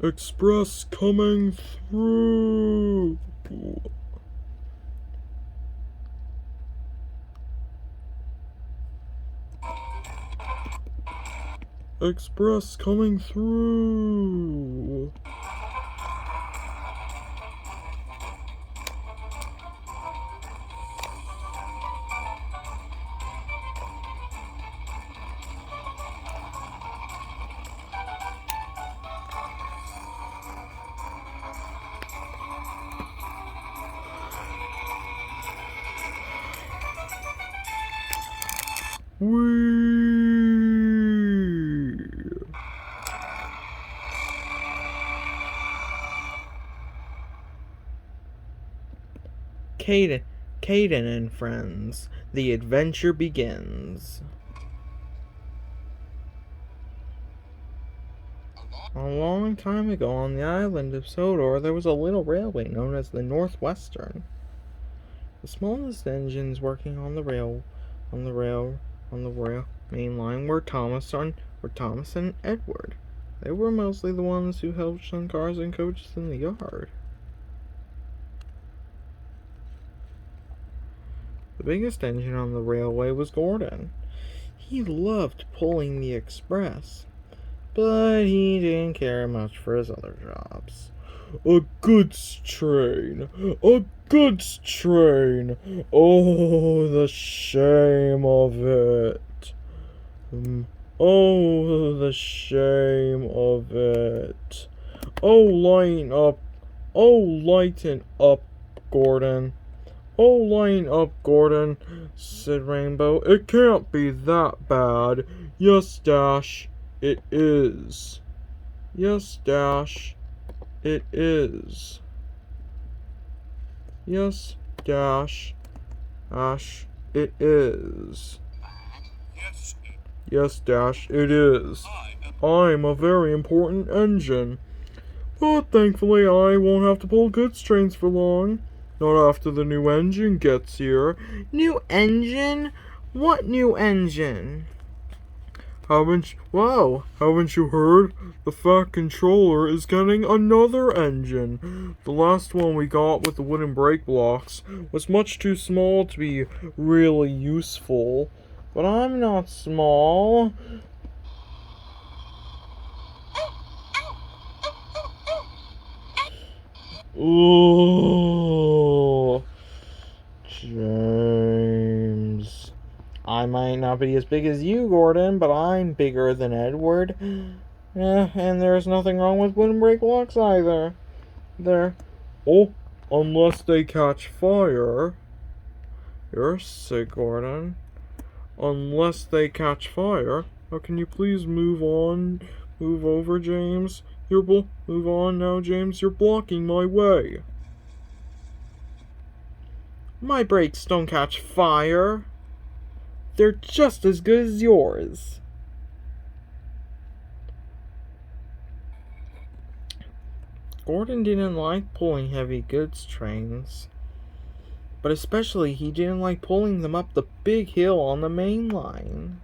Express coming through. Express coming through. Whee! Kayden and friends, the adventure begins. A long time ago on the island of Sodor, there was a little railway known as the Northwestern. The smallest engines working on the rail main line were Thomas and Edward. They were mostly the ones who helped run cars and coaches in the yard. The biggest engine on the railway was Gordon. He loved pulling the express, but he didn't care much for his other jobs. A goods train! A goods train! Oh, the shame of it! Oh, the shame of it! Oh, lighten up, Gordon! Oh, lighten up, Gordon, said Rainbow. It can't be that bad. Yes, Dash, it is. Yes, Dash, it is. Yes, Dash, it is. Yes, Dash, it is. I'm a very important engine. But thankfully I won't have to pull goods trains for long. Not after the new engine gets here. New engine? What new engine? Haven't you heard? The Fat Controller is getting another engine. The last one we got with the wooden brake blocks was much too small to be really useful. But I'm not small. Ooh, James. I might not be as big as you, Gordon, but I'm bigger than Edward. And there's nothing wrong with wooden brake blocks either. Oh, unless they catch fire. You're sick, Gordon. Unless they catch fire. Now, can you please move over, James? Move on now, James. You're blocking my way. My brakes don't catch fire. They're just as good as yours. Gordon didn't like pulling heavy goods trains. But especially he didn't like pulling them up the big hill on the main line.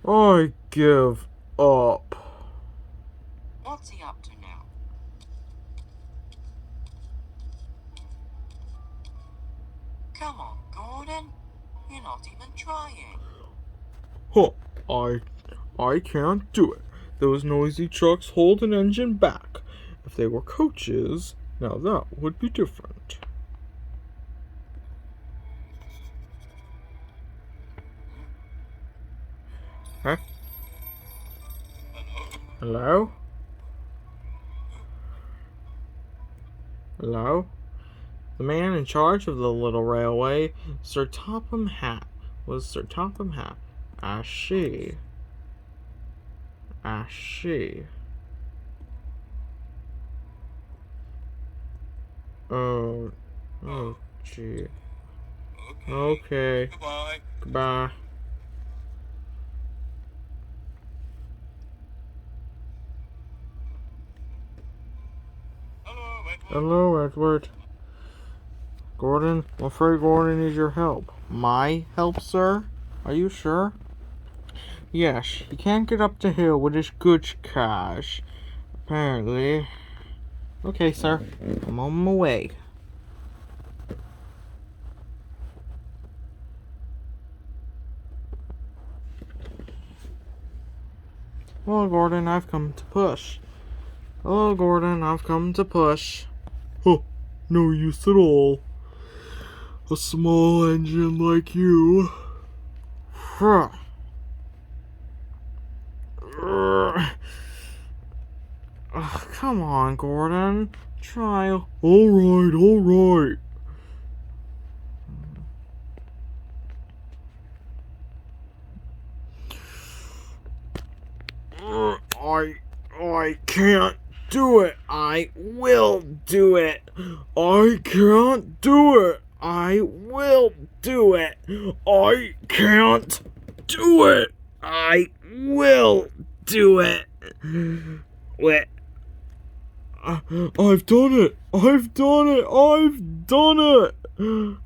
I give up. What's he up to now? Come on, Gordon. You're not even trying. Huh, I can't do it. Those noisy trucks hold an engine back. If they were coaches, now that would be different. Huh? Hello? Hello? The man in charge of the little railway, Sir Topham Hatt, was Sir Topham Hatt. I see. I see. Oh, gee. Okay. Goodbye. Goodbye. Hello, Edward. Hello, Edward. Gordon, I'm afraid Gordon needs your help. My help, sir? Are you sure? Yes, he can't get up the hill with his goods cash. Apparently. Okay, sir. I'm on my way. Hello, Gordon, I've come to push. Hello, Gordon, I've come to push. Huh, no use at all. A small engine like you. Huh. Come on, Gordon. Try. Alright, alright. I can't do it. I will do it. I can't do it. I will do it. I can't do it. I will do it. Wait. I've done it. I've done it. I've done it.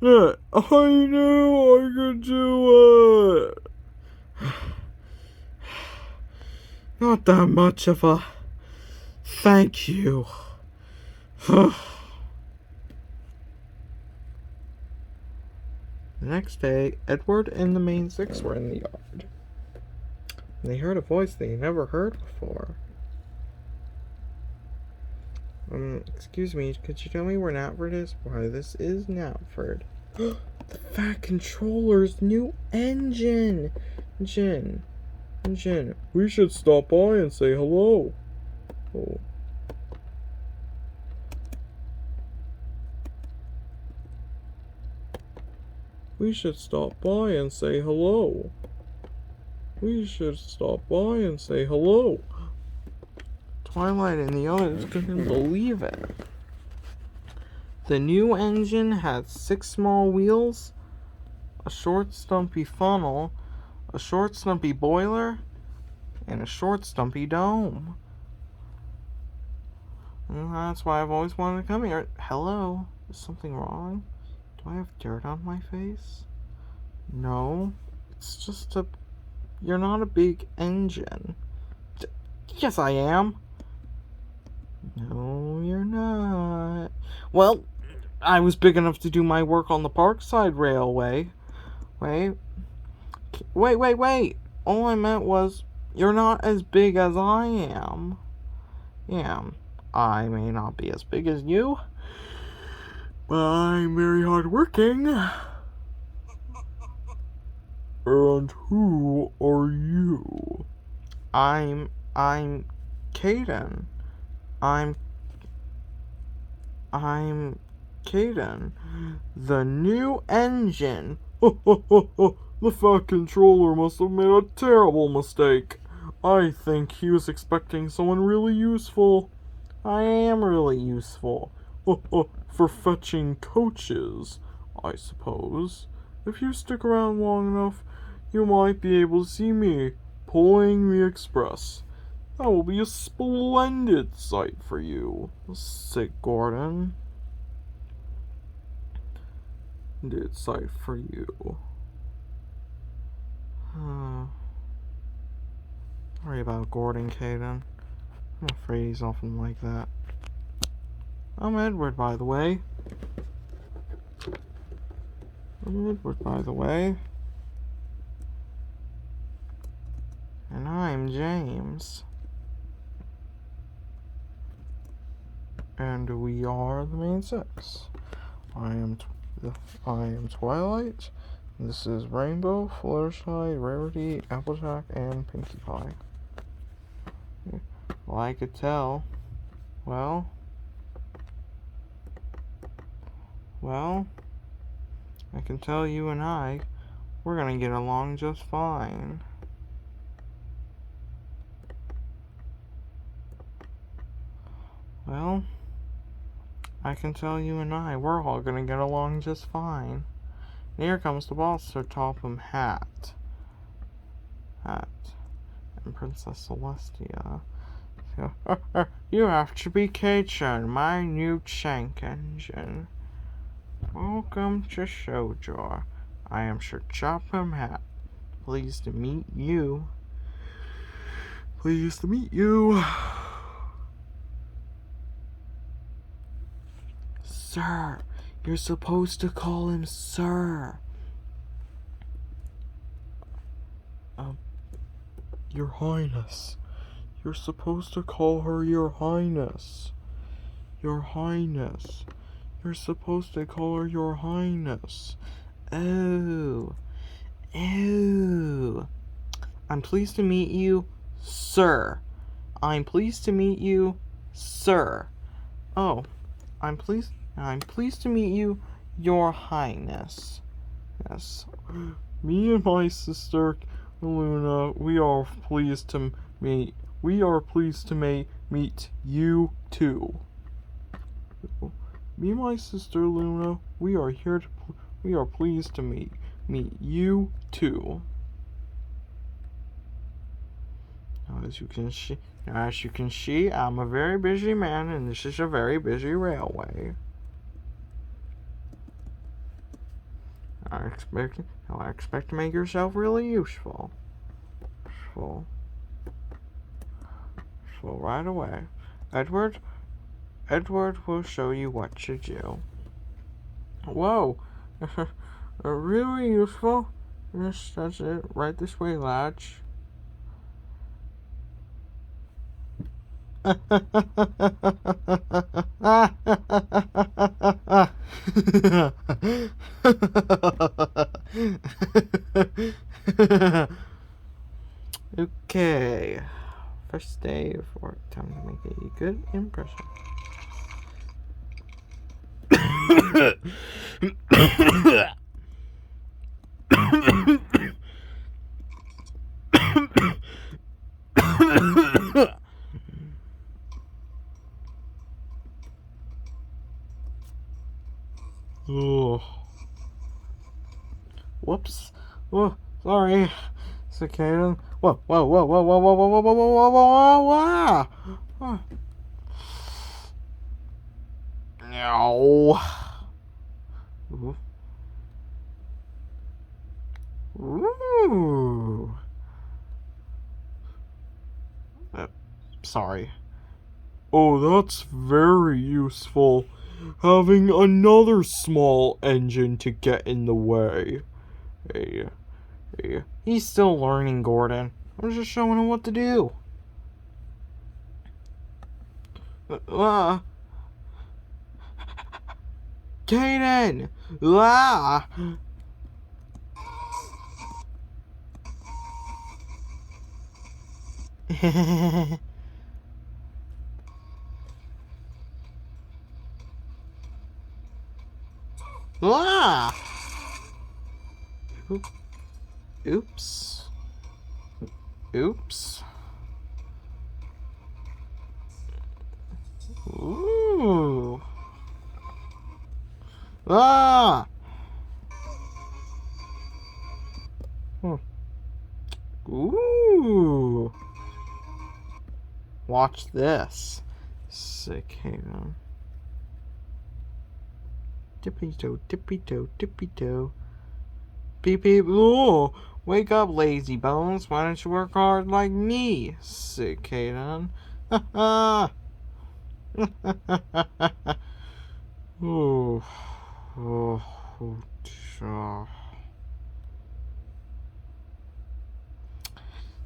Yeah, I knew I could do it. Not that much of a thank you. The next day, Edward and the main six were in the yard. They heard a voice they had never heard before. Excuse me, could you tell me where Knapford is? Why, this is Knapford. The Fat Controller's new engine! Engine. We should stop by and say hello. Oh. We should stop by and say hello. We should stop by and say hello. Twilight and the others couldn't believe it. The new engine had 6 small wheels, a short stumpy funnel, a short stumpy boiler, and a short stumpy dome. And that's why I've always wanted to come here. Hello? Is something wrong? Do I have dirt on my face? No. It's just a... You're not a big engine. Yes, I am. No, you're not. Well, I was big enough to do my work on the Parkside Railway. Wait. All I meant was, you're not as big as I am. Yeah, I may not be as big as you, but I'm very hardworking. And who are you? I'm Kayden. I'm Kayden. The new engine. The Fat Controller must have made a terrible mistake. I think he was expecting someone really useful. I am really useful. For fetching coaches, I suppose. If you stick around long enough, you might be able to see me pulling the express. That will be a splendid sight for you, said Gordon. Splendid sight for you. Sorry about Gordon, Kayden. I'm afraid he's often like that. I'm Edward, by the way. And I'm James. And we are the main six. I am Twilight. This is Rainbow, Fluttershy, Rarity, Applejack, and Pinkie Pie. Well, I could tell. Well, Well, I can tell you and we're gonna get along just fine. Well, I can tell you and we're all gonna get along just fine. And here comes the boss, Sir Topham Hat. And Princess Celestia. You have to be Kayden, my new tank engine. Welcome to Sodor. I am Sir Topham Hat. Pleased to meet you. Pleased to meet you. Sir, you're supposed to call him Sir. Your Highness. You're supposed to call her Your Highness. Your Highness. You're supposed to call her Your Highness. Oh. I'm pleased to meet you, Sir. I'm pleased to meet you, Sir. Oh, I'm pleased to meet you, Your Highness. Yes. Me and my sister Luna, we are pleased to meet you too. Me and my sister Luna, we are pleased to meet you too. As you can see, I'm a very busy man, and this is a very busy railway. I expect to make yourself really useful. So right away, Edward will show you what to do. Whoa, really useful. Yes, that's it. Right this way, lads. Okay. First day of work. Time to make a good impression. Oh. Whoops. Oh, sorry. Kayden. Whoa. Whoa. No. Ooh. Sorry. Oh, that's very useful. Having another small engine to get in the way. Hey. He's still learning, Gordon. I'm just showing him what to do. Kayden! Oops. Ooh. Ooh. Watch this. Sick, hang on. Tippy toe. Beep. Oh, wake up, lazy bones. Why don't you work hard like me? Sick, Kayden.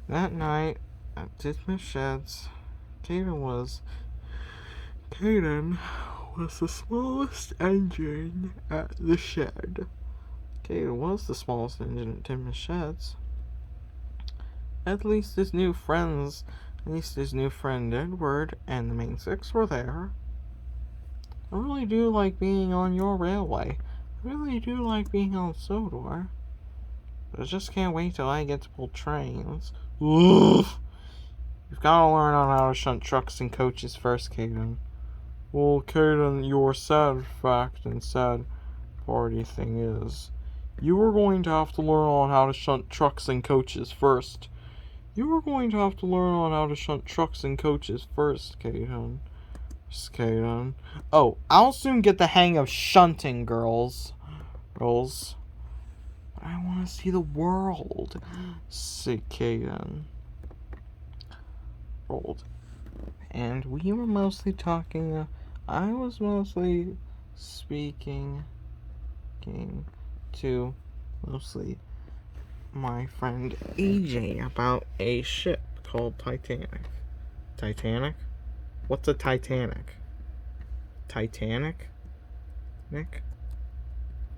That night at Dismiss Sheds, Kayden was the smallest engine at the shed. Kayden was the smallest engine at Dismiss Sheds. At least his new friend Edward and the main six were there. I really do like being on your railway. I really do like being on Sodor. But I just can't wait till I get to pull trains. Oof. You've got to learn on how to shunt trucks and coaches first, Kayden. Well, Kayden, your sad fact and sad party thing is, you are going to have to learn on how to shunt trucks and coaches first. You are going to have to learn on how to shunt trucks and coaches first, Kayden. Kayden. Oh, I'll soon get the hang of shunting, girls. Girls. But I want to see the world. Say, Kayden. World. And we were mostly talking, I was mostly speaking to mostly my friend AJ about a ship called Titanic. Titanic? What's a Titanic? Titanic? Nick?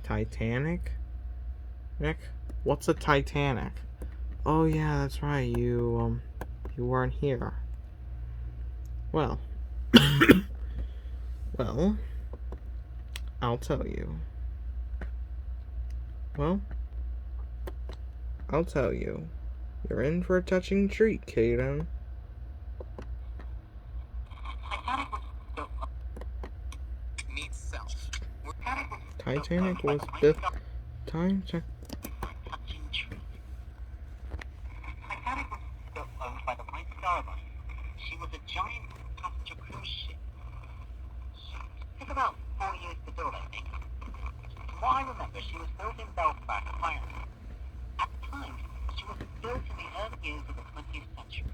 Titanic? Nick? What's a Titanic? Oh yeah, that's right, you weren't here. Well, well, I'll tell you. Well, I'll tell you. You're in for a touching treat, Kayden. Titanic was built. Titanic was owned by the White Star Line. She was a giant passenger cruise ship. It took about 4 years to build, I think. From what I remember, she was built in Belfast, Ireland. At the time, she was built in the early years of the 20th century.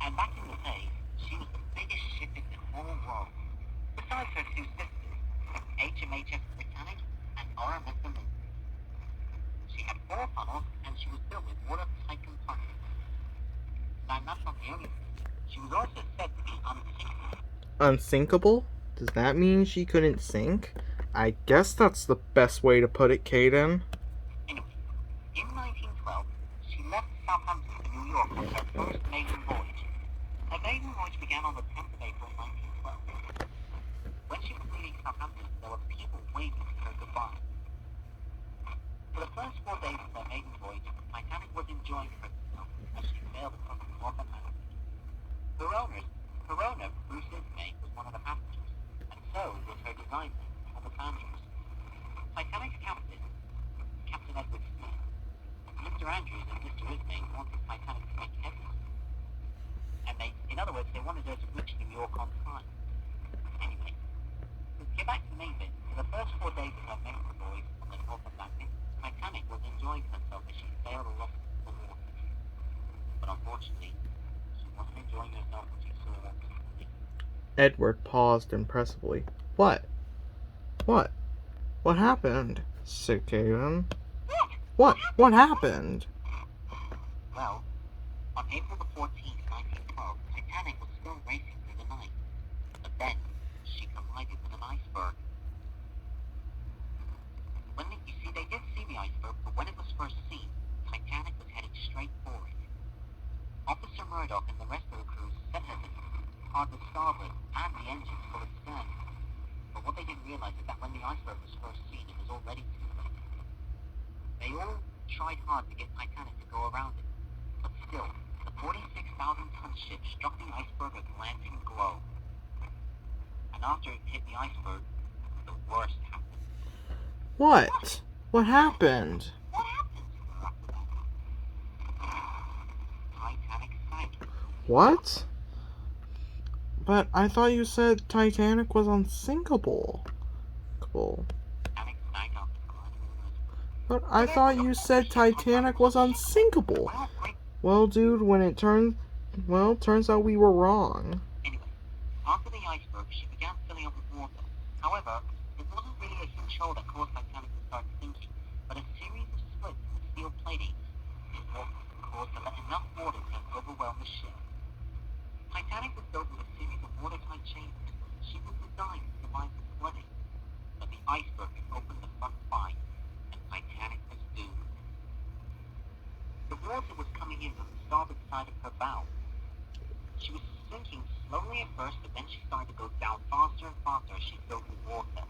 And back in the day, she was the biggest ship in the whole world. Besides her two sisters, HMHS Titanic and RMS Smoky. She had 4 funnels, and she was built with watertight compartments. Now, that's not the only thing. She was also said to be unsinkable. Unsinkable? Does that mean she couldn't sink? I guess that's the best way to put it, Kayden. Anyway, in 1912, she left Southampton for New York on her first maiden voyage. Her maiden voyage began on the 10th of April 1912. When she was leaving Southampton, there were people waiting for her goodbye. For the first 4 days of her maiden voyage, Titanic was enjoying herself as she sailed across the North Atlantic. Her owner, Bruce Ismay, was one of the passengers, and so was her designer, Thomas Andrews. Titanic's captain, Captain Edward Smith, Mr. Andrews and Mr. Ismay wanted Titanic to make headway. And in other words, they wanted her to reach New York on time. Anyway, to get back to the main bit, for the first 4 days of her maiden voyage on the North Atlantic, Titanic was enjoying herself as she sailed along the water. But unfortunately, she wasn't enjoying herself when she saw what was coming. Edward paused impressively. What? What? What happened? Said Kayden. What? What happened? Well, on April the 14th, 1912, Titanic was still racing through the night. But then, she collided with an iceberg. You see, they did see the iceberg, but when it was first seen, Titanic was heading straight for it. Officer Murdoch and the rest of the crew set her to hard with starboard and the engines full of stern. But what they didn't realize is that when the iceberg was first seen, it was already too late. They all tried hard to get Titanic to go around it, but still, the 46,000-ton ship struck the iceberg a glancing glow. And after it hit the iceberg, the worst happened. What? What happened? What happened? Titanic sank. What? But I thought you said Titanic was unsinkable. Titanic sank after colliding with an iceberg. But I thought you said Titanic was unsinkable. Well, dude, turns out we were wrong. Anyway, after the iceberg, she began filling up with water. However, it wasn't really a huge hole that caused Titanic to start sinking, but a series of splits in the steel plating is what caused to let enough water to overwhelm the ship. Titanic was built with a series of watertight chambers. She was designed to survive the flooding, but the iceberg had opened the front spine, and Titanic was doomed. The water was coming in from the starboard side of her bow. She was sinking slowly at first, but then she started to go down faster and faster as she filled with water.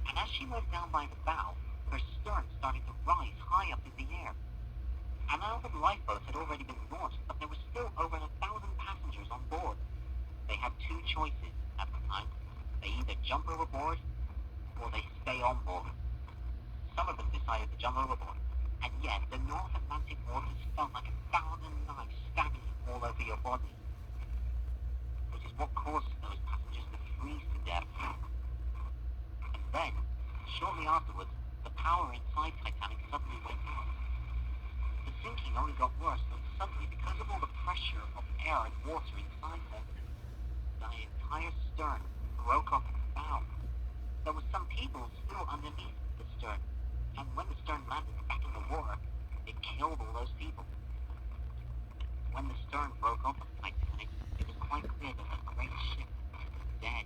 And as she went down by the bow, her stern started to rise high up in the air. And now the lifeboats had already been launched, but there were still over 1,000 passengers on board. They had two choices at the time. They either jump overboard, or they stay on board. Some of them decided to jump overboard, and yet the North Atlantic waters felt like 1,000 knives stabbing you all over your body, which is what caused those passengers to freeze to death. And then, shortly afterwards, the power inside Titanic suddenly went out. The sinking only got worse when suddenly, because of all the pressure of air and water inside her, the entire stern broke off at the bow. There were some people still underneath the stern, and when the stern landed back in the water, it killed all those people. When the stern broke off of the Titanic, it was quite clear that the great ship was dead.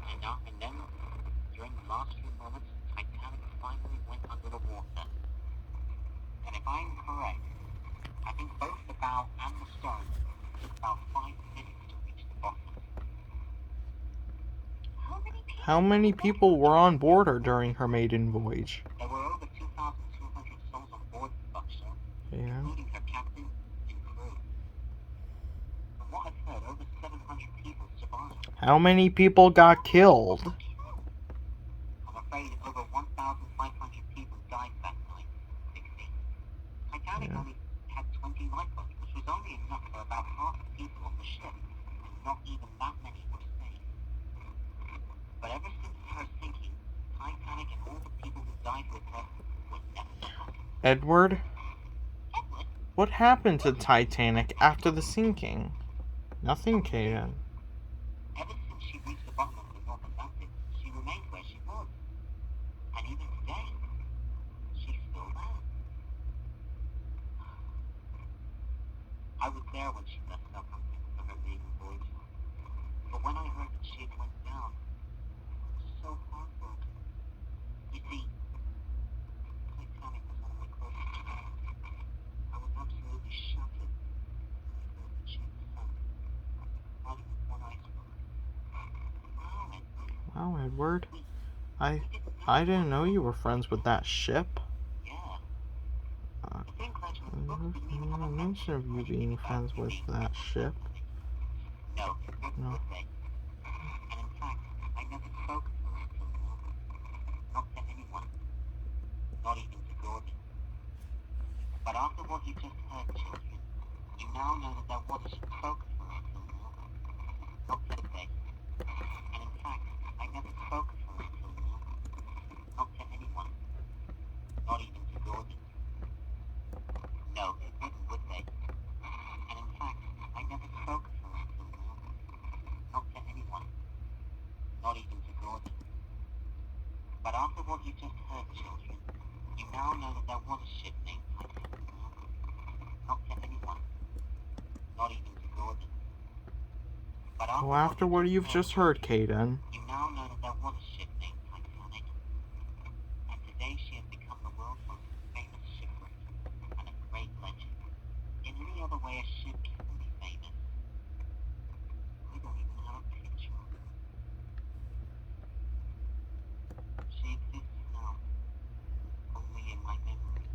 And then, during the last few moments, Titanic finally went under the water. And if I'm correct, I think both the bow and the stern took about 5 minutes to reach the bottom. How many people were on board her during her maiden voyage? There were over 2,200 souls on board Boggiston, including her captain and crew. From what I've heard, over 700 people survived. How many people got killed? I'm afraid over 1,500 people died that night. 60. Titanic only had 20 lifeboats, which was only enough for about half the people on the ship, and not even that many were saved. But ever since her sinking, Titanic and all the people who died with her were never forgotten. Edward? Edward? What happened to Titanic after the sinking? Nothing, Kayden. Ever since she reached the bottom of the North Atlantic, she remained where she was. And even today, she's still there. I was there when she left Southampton for her maiden voyage. But when I heard that she had went down, I was so heartbroken. You see, Titanic was one of my closest friends. I was absolutely shattered when I heard that she had sunk, not even one iceberg. Wow, Edward. I didn't know you were friends with that ship. Yeah. No mention of you being friends with that ship. No. No. And in fact, I never spoke to her until now. Not to anyone. Not even to Gordon. But after what you just heard, children, you now know that there was a spoke to her until now. Not today. And in fact, I never spoke to her until now. Not to anyone. Not even to Gordon. No, it wouldn't, would they? And in fact, I never spoke to her until now. Not to anyone. Not even to Gordon. But after what you just heard, children, you now know that there was a ship named Titanic. Not to anyone. Not even to Gordon. But After what you've just heard, Kayden. You now know that there was a ship named Titanic. And today she has become the world's most famous shipwreck and a great legend. In any other way a ship can be famous, I don't even have a picture of her. She exists now, only in my memory.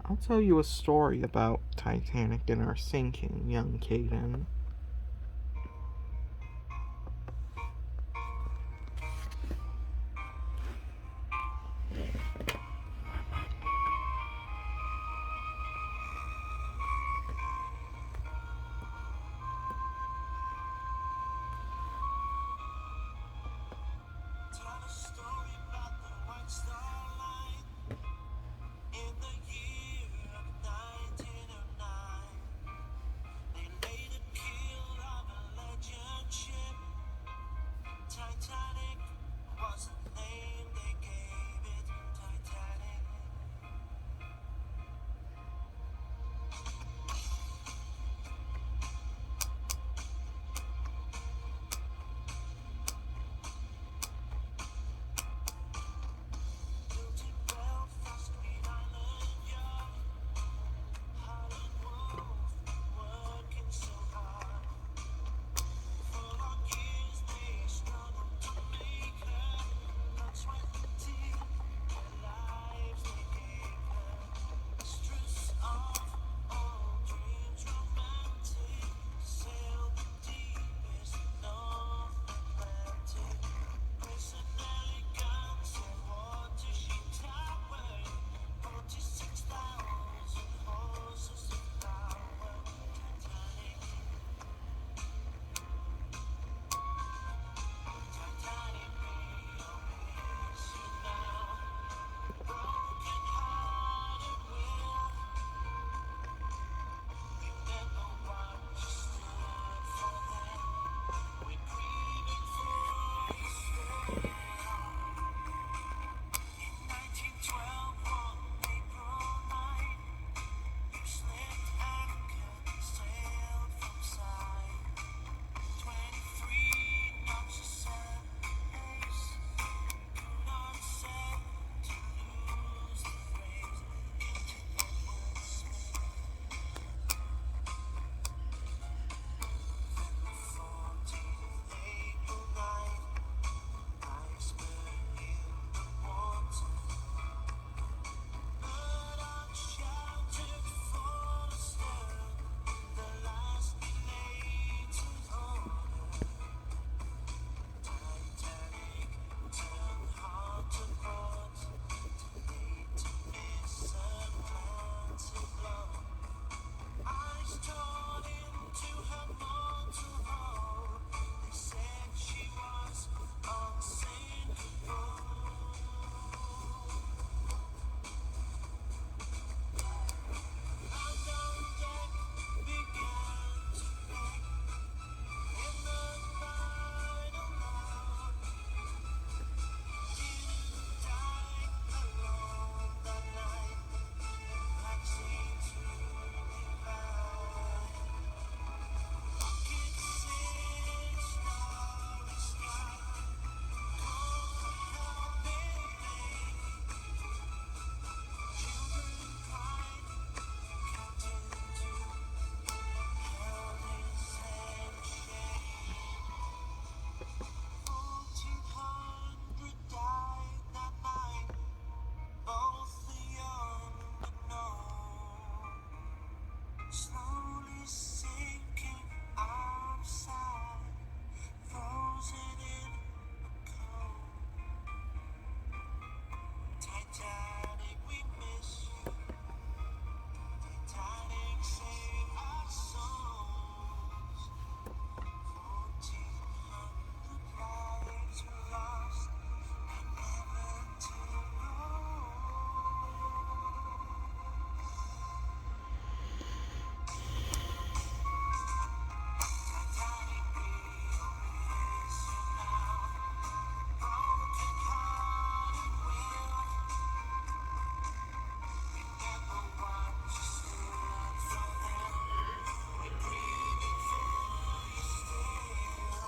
I'll tell you a story about Titanic and our sinking, young Kayden. 1,400 died that night, both the young and old, slowly sinking outside, frozen in the cold. Titanic, we miss you. Titanic, save our souls. 1,400 lives were lost and never to know. Titanic, we miss you now. Broken hearted will remember what you stood for them. We're breathing for you still.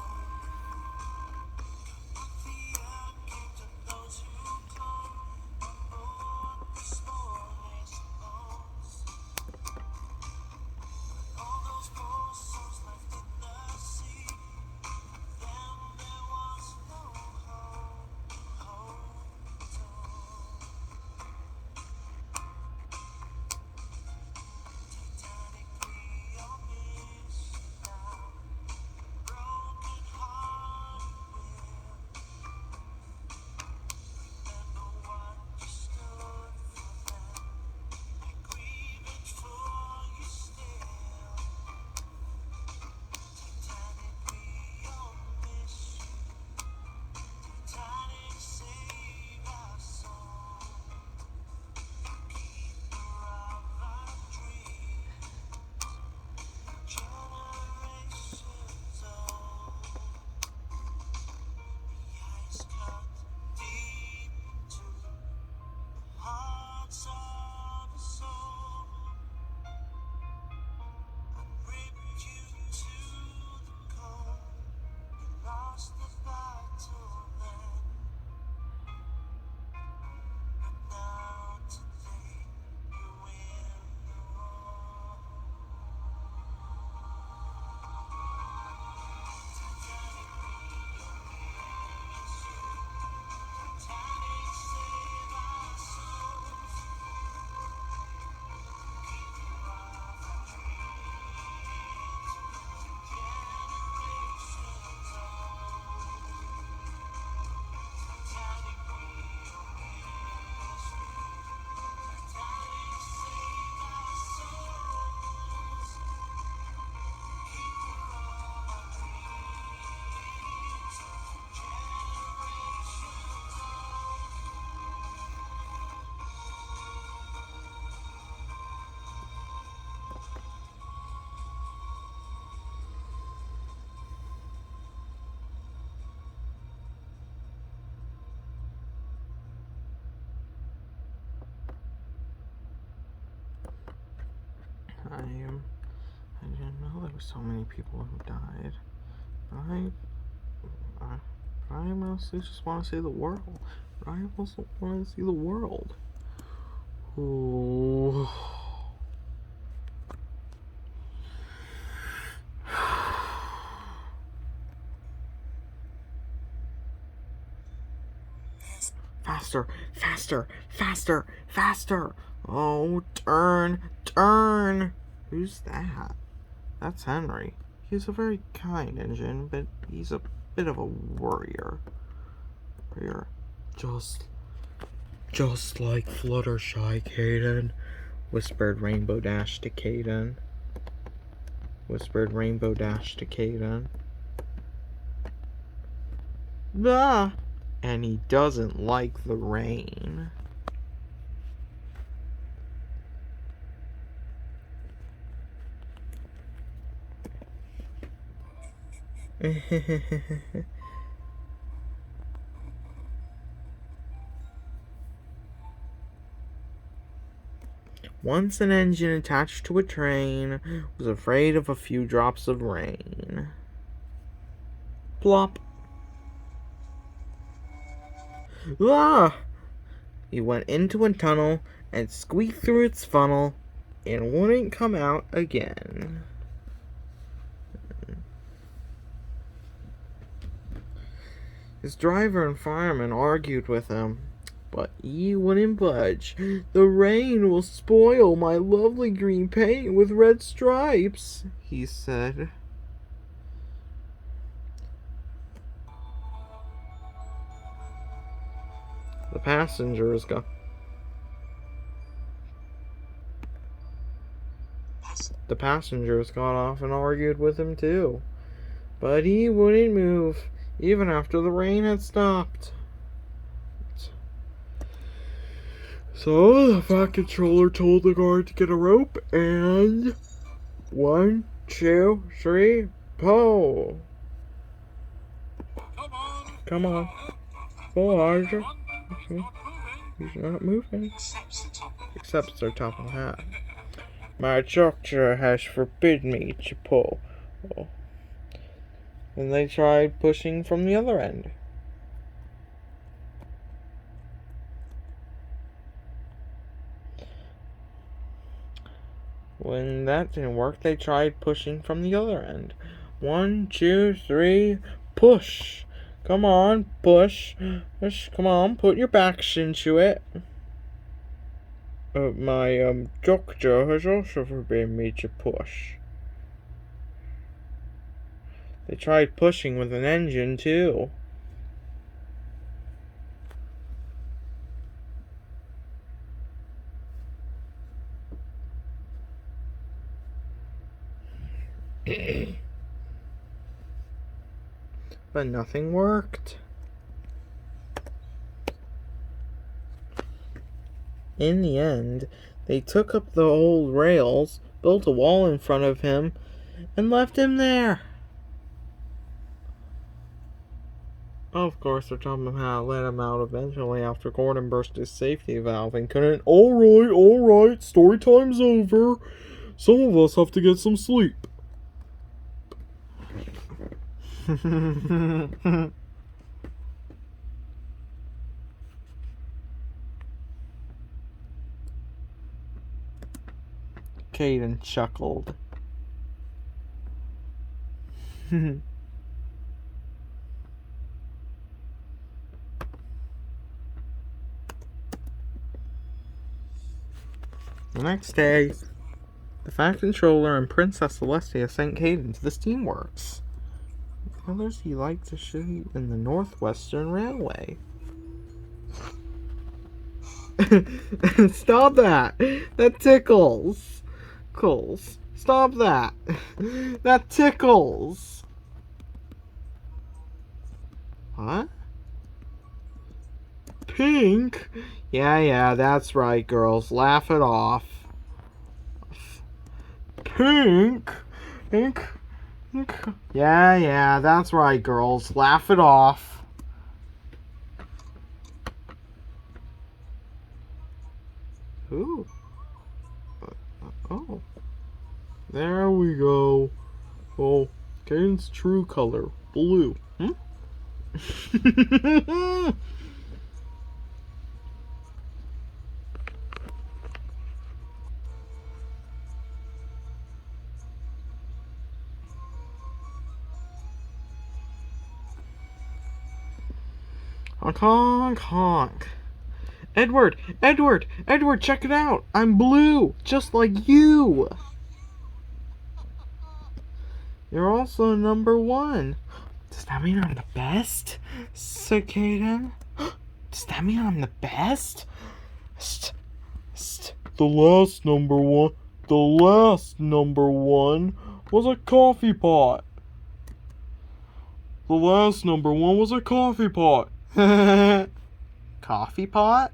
The earth came to those who clung aboard the smallest boats. All those poor souls left in the sea, then there was no hope at all. Titanic, we all miss you now. Broken hearted will remember what you stood for them. We're grieving for you still. Titanic, we all miss you. Titanic, save our soul. Keeper of our dreams, generations old. The ice cut deep into the hearts of us all, and ripped you to the core. You lost the battle then, but now today you win the war. Titanic, we all miss you. Titanic, save our souls. Keeper of our dreams, generations old. Titanic, we all miss you. Titanic, save our souls. Keeper of our dreams, generations old. I didn't know there were so many people who died. I mostly just want to see the world. I also want to see the world. Ooh. Faster, faster, faster, faster. Oh, turn. Who's that? That's Henry. He's a very kind engine, but he's a bit of a worrier. Just like Fluttershy, Kayden, whispered Rainbow Dash to Kayden. Ah! And he doesn't like the rain. Once an engine attached to a train was afraid of a few drops of rain. Plop. Ah! He went into a tunnel and squeaked through its funnel and wouldn't come out again. His driver and fireman argued with him, but he wouldn't budge. "The rain will spoil my lovely green paint with red stripes," he said. The passengers got off and argued with him too, but he wouldn't move, even after the rain had stopped. So the fat controller told the guard to get a rope and 1, 2, 3, pull. Come on. Pull harder. He's not moving. Except the top of the hat. "My doctor has forbidden me to pull." And they tried pushing from the other end. When that didn't work, they tried pushing from the other end. 1, 2, 3, push. Come on, push. Come on, put your backs into it. My doctor has also forbidden me to push. They tried pushing with an engine too. But nothing worked. In the end, they took up the old rails, built a wall in front of him, and left him there. Of course, the top of him had let him out eventually after Gordon burst his safety valve and couldn't. All right, story time's over. Some of us have to get some sleep." Kayden chuckled. The next day, the Fat Controller and Princess Celestia sent Kayden to the steamworks. Others he liked to shoot in the Northwestern Railway. Stop that! That tickles! Stop that! That tickles! What? Pink? Yeah, that's right, girls. Laugh it off. Pink? Yeah, that's right, girls. Laugh it off. Ooh. Oh. There we go. Oh, Kayden's true color. Blue. Honk, honk, honk. Edward, check it out. I'm blue, just like you. You're also number 1. Does that mean I'm the best? Said Kayden. Does that mean I'm the best? The last number one was a coffee pot. The last number 1 was a coffee pot. Coffee pot?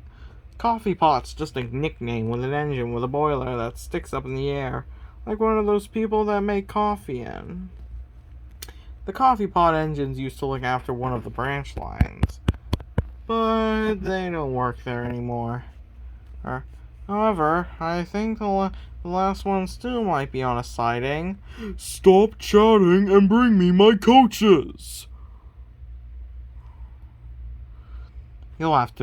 Coffee pot's just a nickname with an engine with a boiler that sticks up in the air, like one of those people that make coffee in. The coffee pot engines used to look after one of the branch lines, but they don't work there anymore. However, I think the last one still might be on a siding. Stop chatting and bring me my coaches. You'll have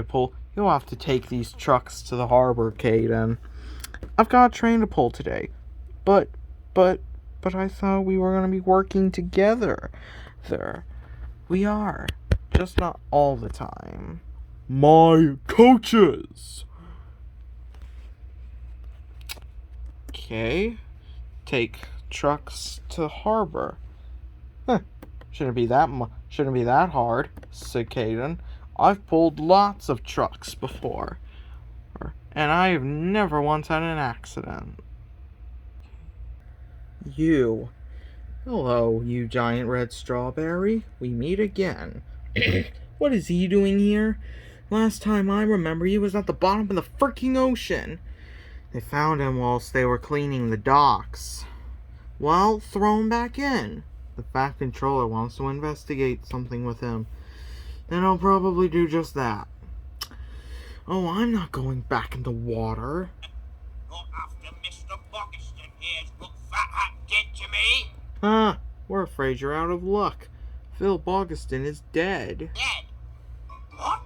to take these trucks to the harbor, Kayden. I've got a train to pull today. But I thought we were going to be working together. There. We are. just not all the time. My coaches! Okay. Take trucks to harbor. Huh. Shouldn't be that hard, said Kayden. I've pulled lots of trucks before, and I have never once had an accident. You. Hello, you giant red strawberry. We meet again. What is he doing here? Last time I remember, he was at the bottom of the freaking ocean. They found him whilst they were cleaning the docks. Well, throw him back in. The Fat Controller wants to investigate something with him. Then I'll probably do just that. Oh, I'm not going back in the water. Not after Mr. Boggiston here's look fat hat did to me. Ah, we're afraid you're out of luck. Phill Boggiston is dead. Dead? What?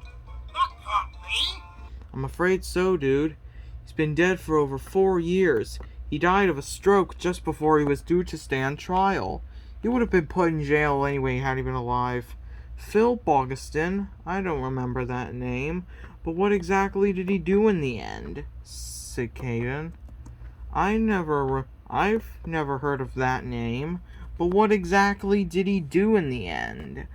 That can't be. I'm afraid so, dude. He's been dead for over 4 years. He died of a stroke just before he was due to stand trial. He would have been put in jail anyway had he been alive. Phill Boggiston? I don't remember that name. But what exactly did he do in the end? Said Kayden. I've never heard of that name. But what exactly did he do in the end?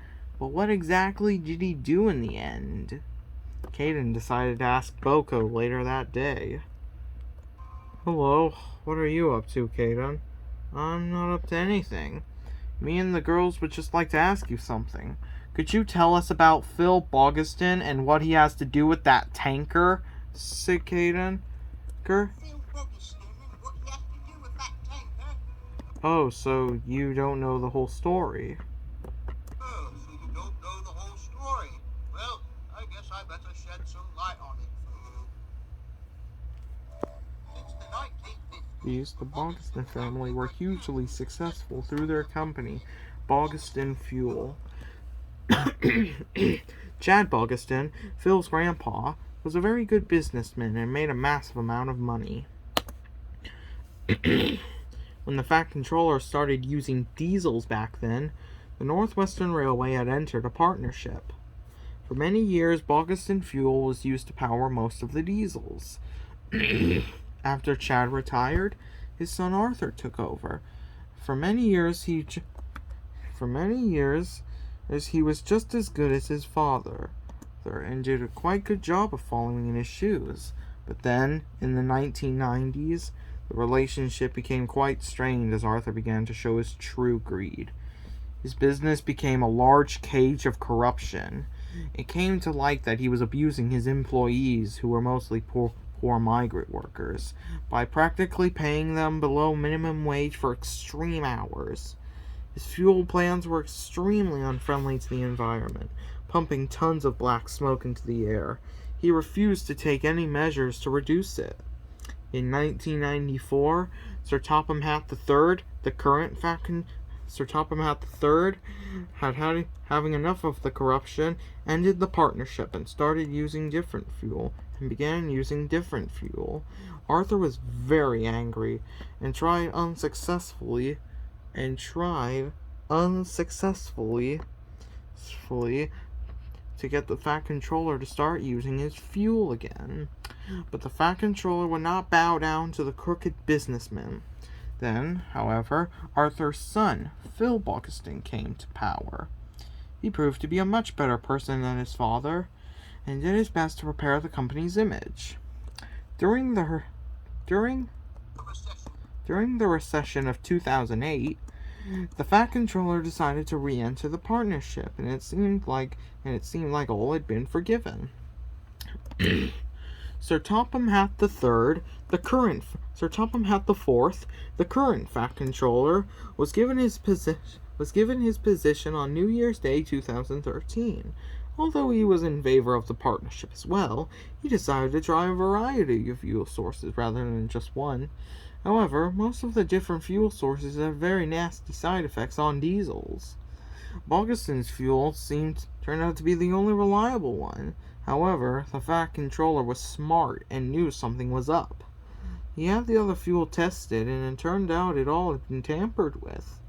Kayden decided to ask Boko later that day. Hello, what are you up to, Kayden? I'm not up to anything. Me and the girls would just like to ask you something. Could you tell us about Phill Boggiston and what he has to do with that tanker? Said Kayden. Phill Boggiston and what he has to do with that tanker? Oh, so you don't know the whole story. Oh, so you don't know the whole story. Well, I guess I better shed some light on it for you. Since the 1950s, The Boggiston family were hugely successful through their company, Boggiston Fuel. Chad Boggiston, Phil's grandpa, was a very good businessman and made a massive amount of money. When the Fat Controller started using diesels back then, the Northwestern Railway had entered a partnership. For many years, Boggiston Fuel was used to power most of the diesels. After Chad retired, his son Arthur took over. For many years, as he was just as good as his father, and did a quite good job of following in his shoes. But then, in the 1990s, the relationship became quite strained as Arthur began to show his true greed. His business became a large cage of corruption. It came to light that he was abusing his employees, who were mostly poor migrant workers, by practically paying them below minimum wage for extreme hours. His fuel plants were extremely unfriendly to the environment, pumping tons of black smoke into the air. He refused to take any measures to reduce it. In 1994, Sir Topham Hatt III, the current Sir Topham Hatt III, having enough of the corruption, ended the partnership and started using different fuel, and began using different fuel. Arthur was very angry and tried unsuccessfully to get the Fat Controller to start using his fuel again. But the Fat Controller would not bow down to the crooked businessman. Then, however, Arthur's son, Phill Boggiston, came to power. He proved to be a much better person than his father, and did his best to repair the company's image. During the recession of 2008, the Fat Controller decided to re-enter the partnership, and it seemed like all had been forgiven. Sir Topham Hatt III, Sir Topham Hatt IV, the current Fat Controller, was given his position on New Year's Day 2013. Although he was in favor of the partnership as well, he decided to try a variety of fuel sources rather than just one. However, most of the different fuel sources have very nasty side effects on diesels. Boggiston's fuel turned out to be the only reliable one. However, the Fat Controller was smart and knew something was up. He had the other fuel tested, and it turned out it all had been tampered with.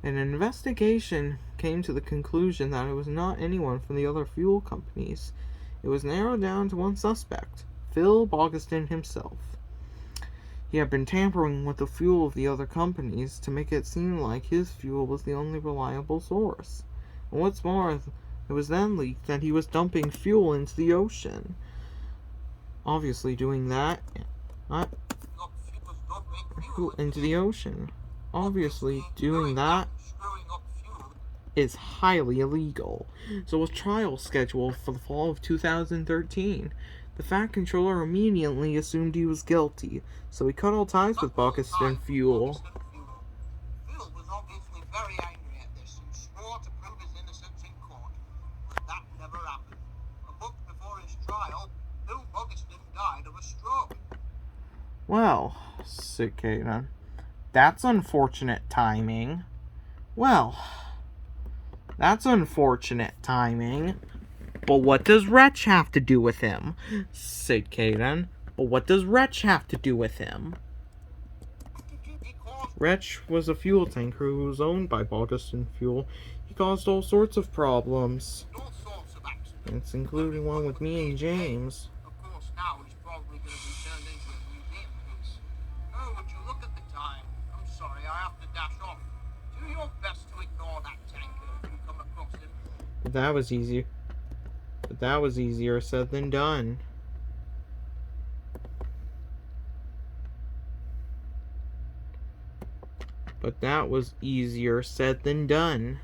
An investigation came to the conclusion that it was not anyone from the other fuel companies. It was narrowed down to one suspect, Phill Boggiston himself. He had been tampering with the fuel of the other companies to make it seem like his fuel was the only reliable source. And what's more, it was then leaked that he was dumping fuel into the ocean. Obviously doing that into the ocean. Obviously doing that is highly illegal. So a trial scheduled for the fall of 2013. The Fat Controller immediately assumed he was guilty, so he cut all ties with Boggiston Fuel. Phill was obviously very angry at this and swore to prove his innocence in court. But that never happened. A month before his trial, Phill Boggiston died of a stroke. Well, said Kayden, that's unfortunate timing. Well, that's unfortunate timing. But what does Wretch have to do with him? Said Kayden. But what does Wretch have to do with him? Wretch was a fuel tanker who was owned by Boggiston Fuel. He caused all sorts of problems. It's including one with me and James. Of course, now he's probably going to be turned into a museum piece. Oh, would you look at the time? I'm sorry, I have to dash off. Do your best to ignore that tanker if you come across him. But that was easy. But that was easier said than done. But that was easier said than done.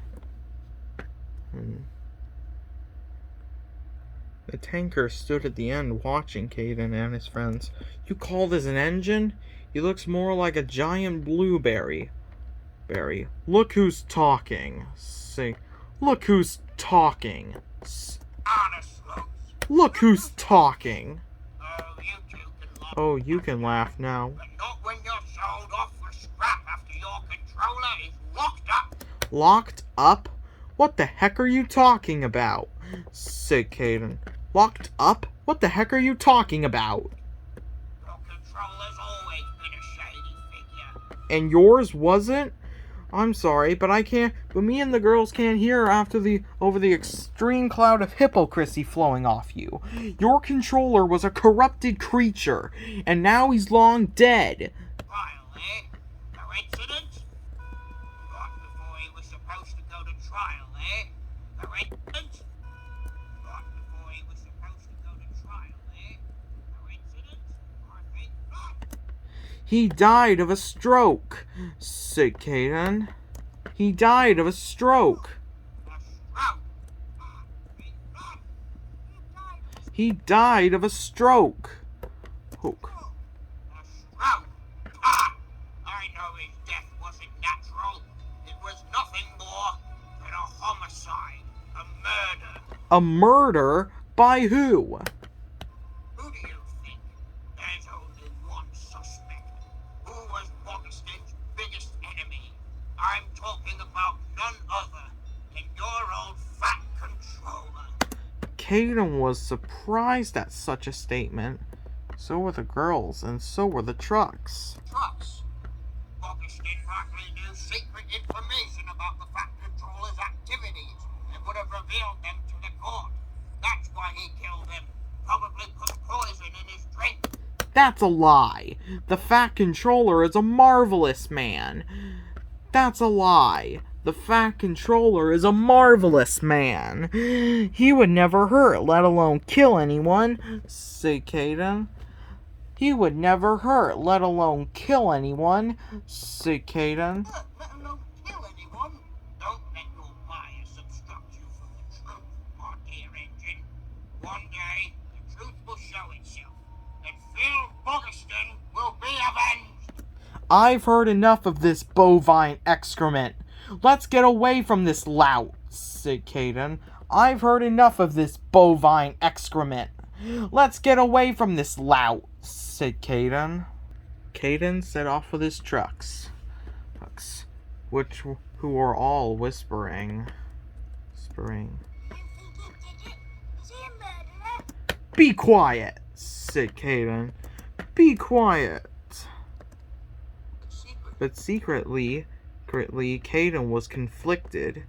The tanker stood at the end watching Kayden and his friends. You call this an engine? He looks more like a giant blueberry. Look who's talking. Say, look who's talking. Look who's talking. Oh, you can laugh now. But not when you're sold off for scrap after your controller is locked up. Locked up? What the heck are you talking about? Said Kayden. Locked up? What the heck are you talking about? Your controller's always been a shady figure. And yours wasn't? I'm sorry, but me and the girls can't hear over the extreme cloud of hypocrisy flowing off you. Your controller was a corrupted creature, and now he's long dead. Trial, eh? Coincidence? Right before he was supposed to go to trial, eh? Coincidence? Right before he was supposed to go to trial, eh? Coincidence? I think not. He died of a stroke, said Kayden. He died of a stroke. He died of a stroke. Hook. I know his death wasn't natural. It was nothing more than a homicide, a murder. A murder? By who? Who do you think? There's only one suspect. Who was Boggiston's biggest enemy? I'm talking about none other than your old Fat Controller. Kayden was surprised at such a statement. So were the girls, and so were the trucks. Trucks. Boggiston partly knew secret information about the Fat Controller's activities and would have revealed them to the court. That's why he killed him. Probably put poison in his drink. That's a lie. The Fat Controller is a marvelous man. That's a lie. The Fat Controller is a marvelous man. He would never hurt, let alone kill anyone, said Kayden. He would never hurt, let alone kill anyone, said Kayden. Let alone kill anyone. Don't let your bias obstruct you from the truth, my dear engine. One day, the truth will show itself, and Phill Boggiston will be avenged. I've heard enough of this bovine excrement. Let's get away from this lout, said Kayden. I've heard enough of this bovine excrement. Let's get away from this lout, said Kayden. Kayden set off with his trucks, who were all whispering. Be quiet, said Kayden. Be quiet. But secretly, Kayden was conflicted.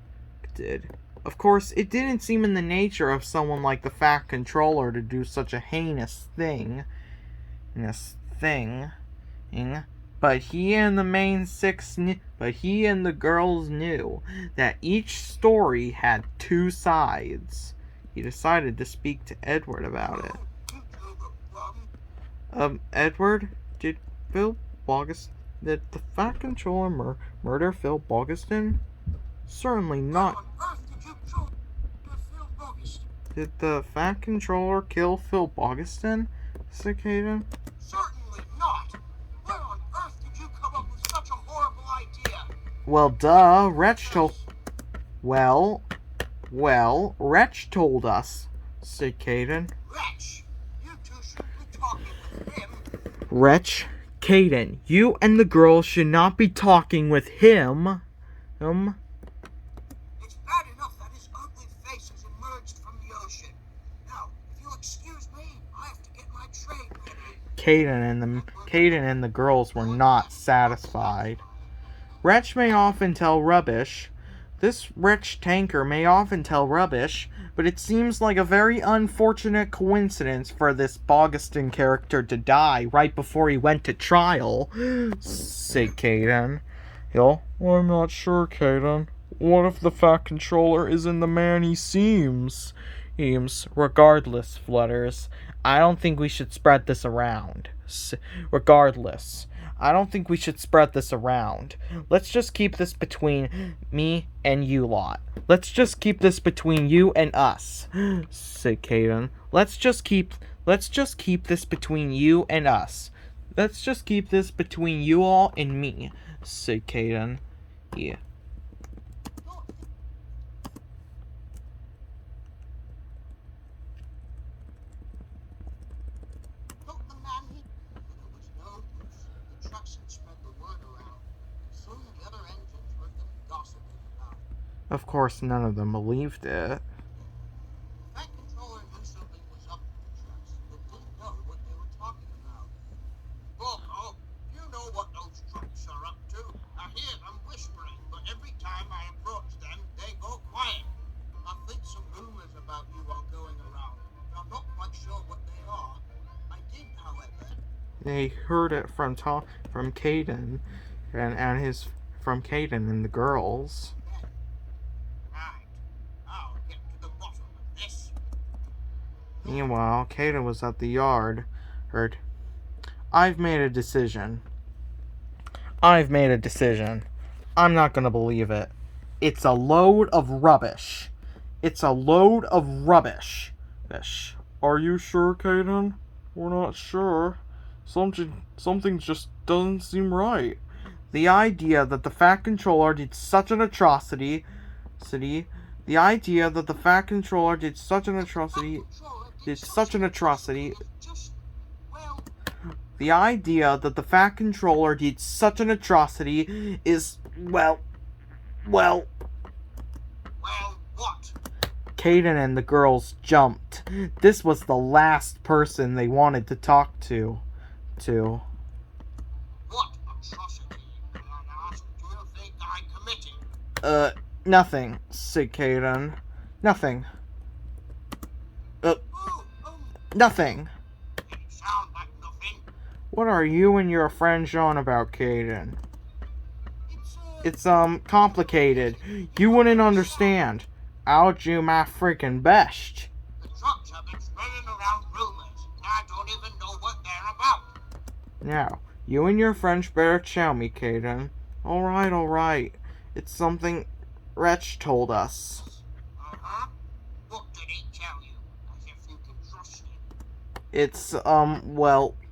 Of course, it didn't seem in the nature of someone like the Fat Controller to do such a heinous thing. But he and the girls knew that each story had two sides. He decided to speak to Edward about it. Edward, did the Fat Controller murder Phill Boggiston? Certainly not. Did the Fat Controller kill Phill Boggiston? said Kayden. Certainly not. Where on earth did you come up with such a horrible idea? Well, duh. Wretch told us, said Kayden. Wretch, you two should be talking with him. Wretch, Kayden, you and the girls should not be talking with him. It's bad enough that his ugly face has emerged from the ocean. Now, if you'll excuse me, I have to get my tray ready. Kayden and the girls were not satisfied. Wretch may often tell rubbish. This wretch tanker may often tell rubbish, but it seems like a very unfortunate coincidence for this Boggiston character to die right before he went to trial, said Kayden. Well, I'm not sure, Kayden. What if the Fat Controller isn't the man he seems? Regardless, Flutters, I don't think we should spread this around. Let's just keep this between me and you lot. Let's just keep this between you and us, said Kayden. Let's just keep this between you and us. Let's just keep this between you all and me, said Kayden. Yeah. Of course, none of them believed it. That controller knew something was up with the trucks, but didn't know what they were talking about. Look, you know what those trucks are up to. I hear them whispering, but every time I approach them, they go quiet. I think some rumors about you are going around. I'm not quite sure what they are. I did, however. They heard it from Kayden from Kayden and the girls. Meanwhile, Kayden was at the yard. I've made a decision. I'm not gonna believe it. It's a load of rubbish. Are you sure, Kayden? We're not sure. Something just doesn't seem right. The idea that the Fat Controller did such an atrocity. The idea that the Fat Controller did such an atrocity is, well, Well, what? Kayden and the girls jumped. This was the last person they wanted to talk to. What atrocity, can I ask, do you think I committed? Nothing, said Kayden. Nothing. Nothing. Didn't sound like nothing. What are you and your friend on about, Kayden? It's complicated. You wouldn't understand. I'll do my freaking best. The trucks have been spreading around rumors. I don't even know what they're about. Now, you and your friends better tell me, Kayden. Alright. It's something Wretch told us. Uh-huh. What did he tell you? As if you can trust him. It's,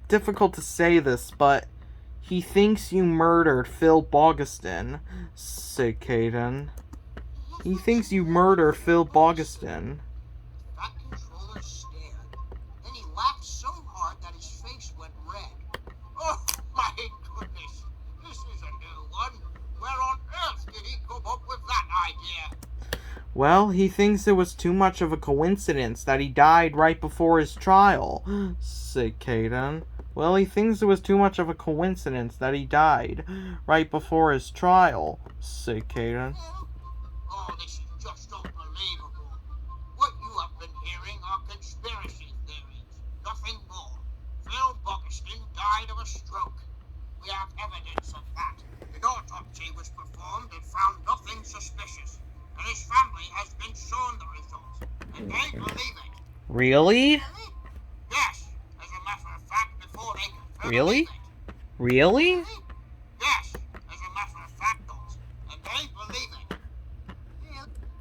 difficult to say this, but he thinks you murdered Phill Boggiston, said Kayden. He thinks you murdered Phill Boggiston. That controller stared. Then he laughed so hard that his face went red. Oh, my goodness. This is a new one. Where on earth did he come up with that idea? Well, he thinks it was too much of a coincidence that he died right before his trial, said Kayden. Well, he thinks it was too much of a coincidence that he died right before his trial, said Kayden. Oh, this is just unbelievable. What you have been hearing are conspiracy theories. Nothing more. Phill Boggiston died of a stroke. We have evidence of that. An autopsy was performed and found nothing suspicious. And his family has been shown the results. And they believe it. Really? Yes, as a matter of fact, before they confirm Really? it. Really? Yes, as a matter of fact, and they believe it.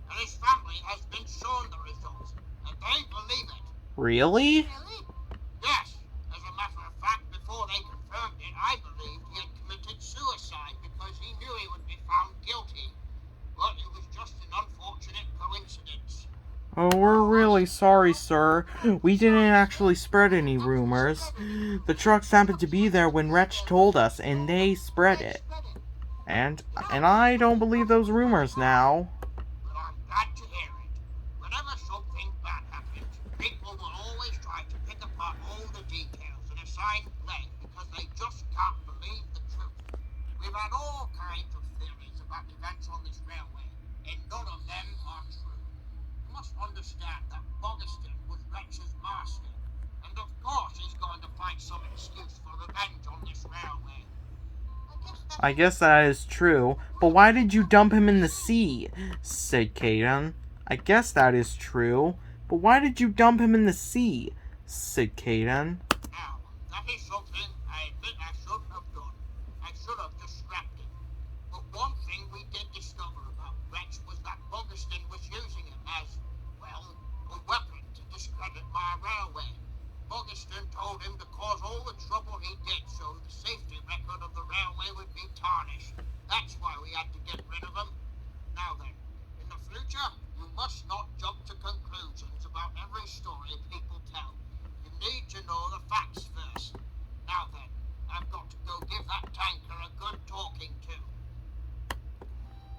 And his family has been shown the results, and they believe it. Really? Yes, as a matter of fact, before they confirmed it, I believed he had committed suicide because he knew he would be found guilty. But it was just an unfortunate coincidence. Oh, we're really sorry, sir. We didn't actually spread any rumors. The trucks happened to be there when Wretch told us, and they spread it. And I don't believe those rumors now. But I'm glad to hear it. Whenever something bad happens, people will always try to pick apart all the details and assign blame because they just can't believe the truth. We've had all kinds of theories about events on this railway, and none of them are true. You must understand that Boggiston was Wretch's master, and of course he's going to find some excuse for revenge on this railway. I guess that is true, but why did you dump him in the sea? Said Kayden. I guess that is true, but why did you dump him in the sea? Said Kayden. Now, that is something I admit I shouldn't have done. I should have just scrapped him. But one thing we did discover about Wretch was that Boggiston was using him as, well, a weapon to discredit my railway. Boggiston told him to cause all the trouble he did so the safety record of the railway would be tarnished. That's why we had to get rid of him. Now then, in the future, you must not jump to conclusions about every story people tell. You need to know the facts first. Now then, I've got to go give that tanker a good talking to.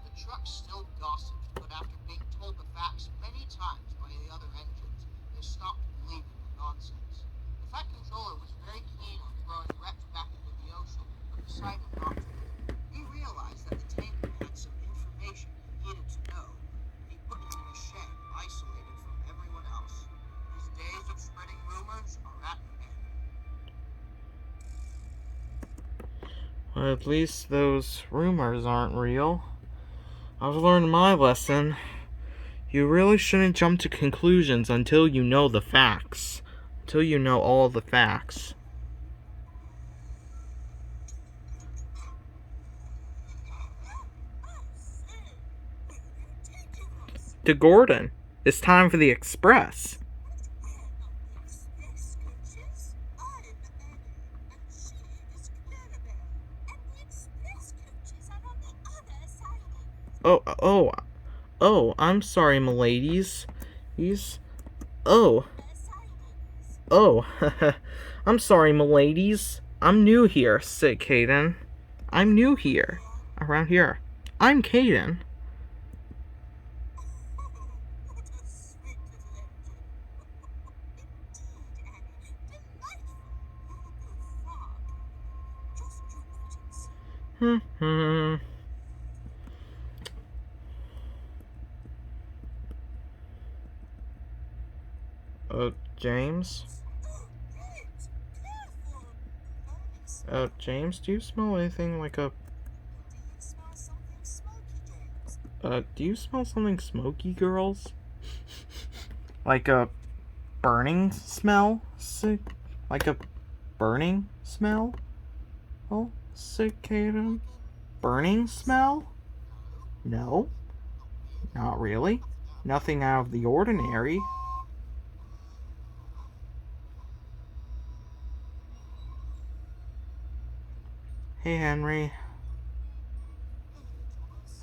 The truck still gossiped, but after being told the facts many times by the other engines, they stopped believing the nonsense. The Fat Controller was very keen on throwing Wretch back into the ocean, but decided not to. He realized that the tanker had some information he needed to know, and he put him in a shed, isolated from everyone else. His days of spreading rumors are at an end. Well, at least those rumors aren't real. I've learned my lesson. You really shouldn't jump to conclusions until you know the facts. Until you know all the facts. To Gordon. It's time for the express. Oh, I'm sorry, m'ladies. Oh, I'm sorry, m'ladies. I'm new here, said Kayden. I'm new here. Around here. I'm Kayden. James? James, do you smell anything like a... do you smell something smoky, girls? Like a burning smell? Like a burning smell? Oh, sick, Kayden. Burning smell? No. Not really. Nothing out of the ordinary. Hey, Henry.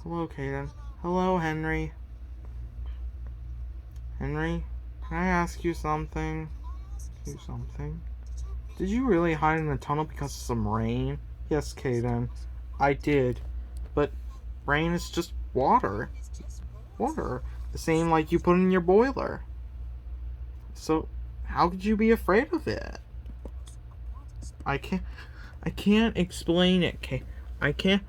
Hello, Kayden. Hello, Henry. Henry, can I ask you something? Did you really hide in the tunnel because of some rain? Yes, Kayden. I did. But rain is just water. Water. The same like you put in your boiler. So, how could you be afraid of it? I can't explain it, I can't.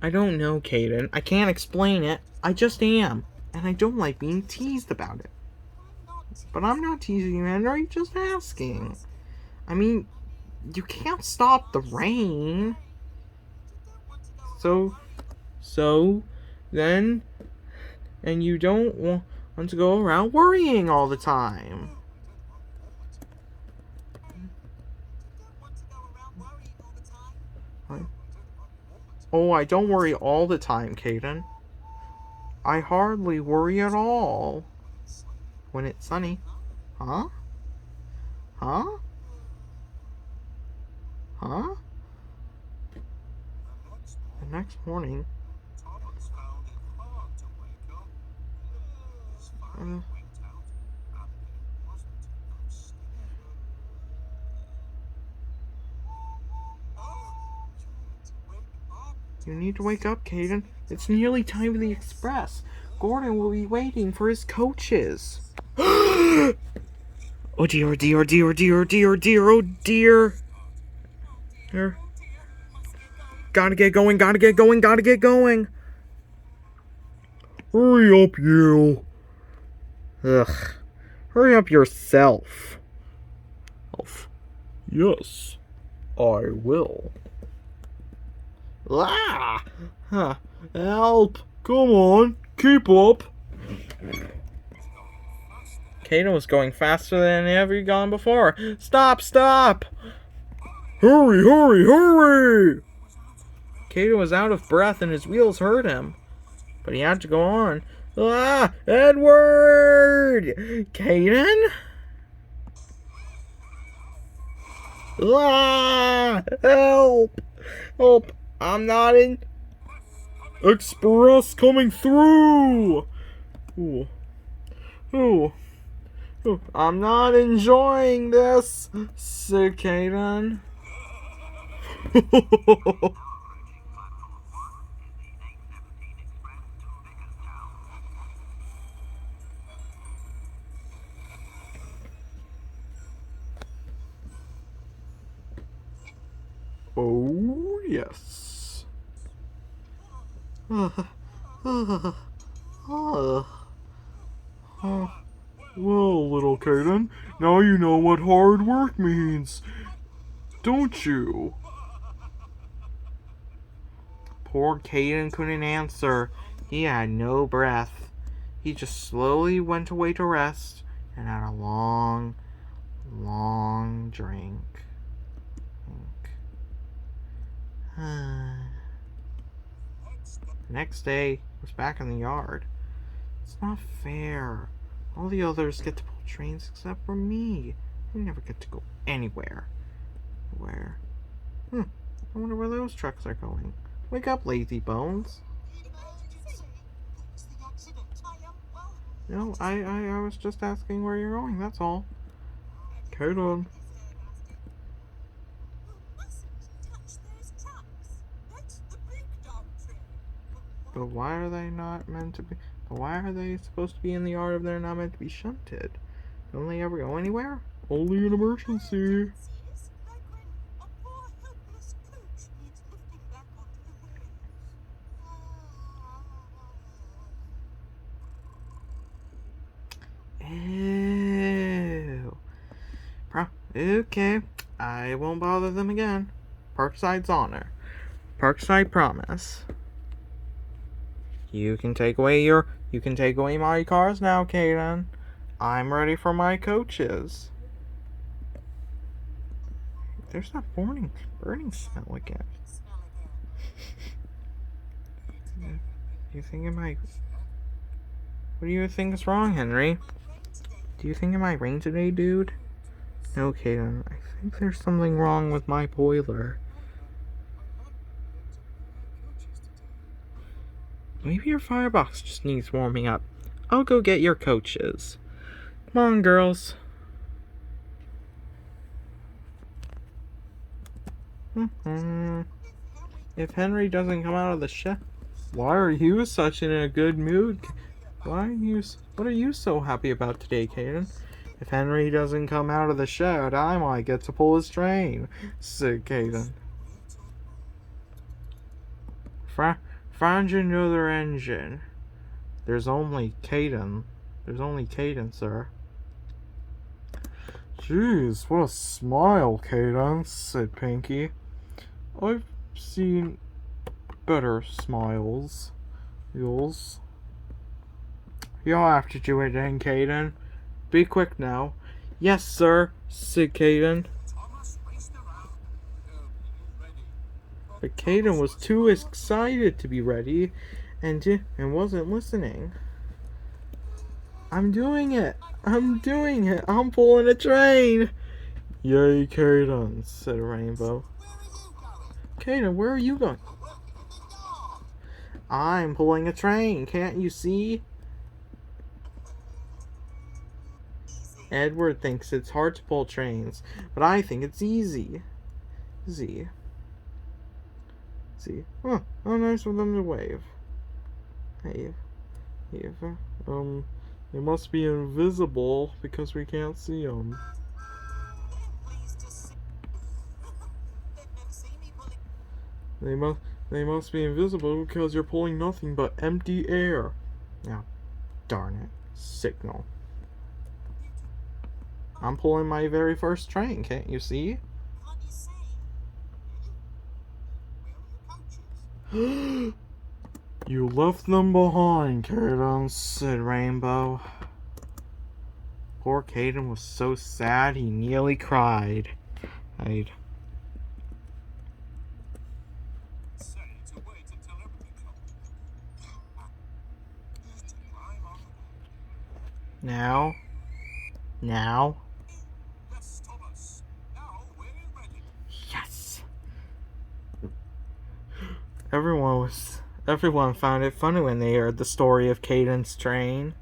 I don't know, Kayden. I can't explain it. I just am. And I don't like being teased about it. But I'm not teasing you, Henry. Just asking. I mean, you can't stop the rain. So, then, and you don't want to go around worrying all the time. Oh, I don't worry all the time, Kayden. I hardly worry at all. When it's sunny. Huh? Huh? Huh? The next morning. You need to wake up, Kayden. It's nearly time for the express. Gordon will be waiting for his coaches. Oh dear, oh dear, oh dear, oh dear, oh dear, oh dear, oh dear. Here. Gotta get going, gotta get going, gotta get going. Hurry up, you. Ugh. Hurry up yourself. Yes, I will. Ah! Huh. Help! Come on, keep up. Kayden was going faster than ever gone before. Stop! Stop! Hurry, hurry, hurry! Kayden was out of breath and his wheels hurt him. But he had to go on. Ah! Edward! Kayden? Ah! Help! Help! I'm not in. Express coming through! Ooh. Ooh. Ooh. I'm not enjoying this, said Kayden. Oh, yes. Well, little Kayden, now you know what hard work means, don't you? Poor Kayden couldn't answer. He had no breath. He just slowly went away to rest and had a long, long drink. The next day, he was back in the yard. It's not fair. All the others get to pull trains except for me. I never get to go anywhere. Where? I wonder where those trucks are going. Wake up, lazy bones. No, I was just asking where you're going, that's all. Kayden. But why are they not meant to be? But why are they supposed to be in the yard if they're not meant to be shunted? Don't they ever go anywhere? Only an emergency. Ew. Okay, I won't bother them again. Parkside's honor. Parkside promise. You can take away my cars now, Kayden. I'm ready for my coaches. There's that burning smell again. You think it might? What do you think is wrong, Henry? Do you think it might rain today, dude? No, Kayden. I think there's something wrong with my boiler. Maybe your firebox just needs warming up. I'll go get your coaches. Come on, girls. If Henry doesn't come out of the shed, why are you such in a good mood? What are you so happy about today, Kayden? If Henry doesn't come out of the shed, I might get to pull his train, said Kayden. Find another engine. There's only Kayden, sir. Jeez, what a smile, Kayden, said Pinky. I've seen better smiles. You'll have to do it then, Kayden. Be quick now. Yes, sir, said Kayden. But Kayden was too excited to be ready and wasn't listening. I'm doing it. I'm pulling a train. Yay, Kayden, said Rainbow. Kayden, where are you going? I'm pulling a train. Can't you see? Edward thinks it's hard to pull trains, but I think it's easy. See. Huh, how nice of them to wave. Hey. They must be invisible because we can't see them. They must be invisible because you're pulling nothing but empty air. Now, darn it. Signal. I'm pulling my very first train, can't you see? You left them behind, Kayden, said Rainbow. Poor Kayden was so sad he nearly cried. Now. Yes. Everyone found it funny when they heard the story of Kayden's train.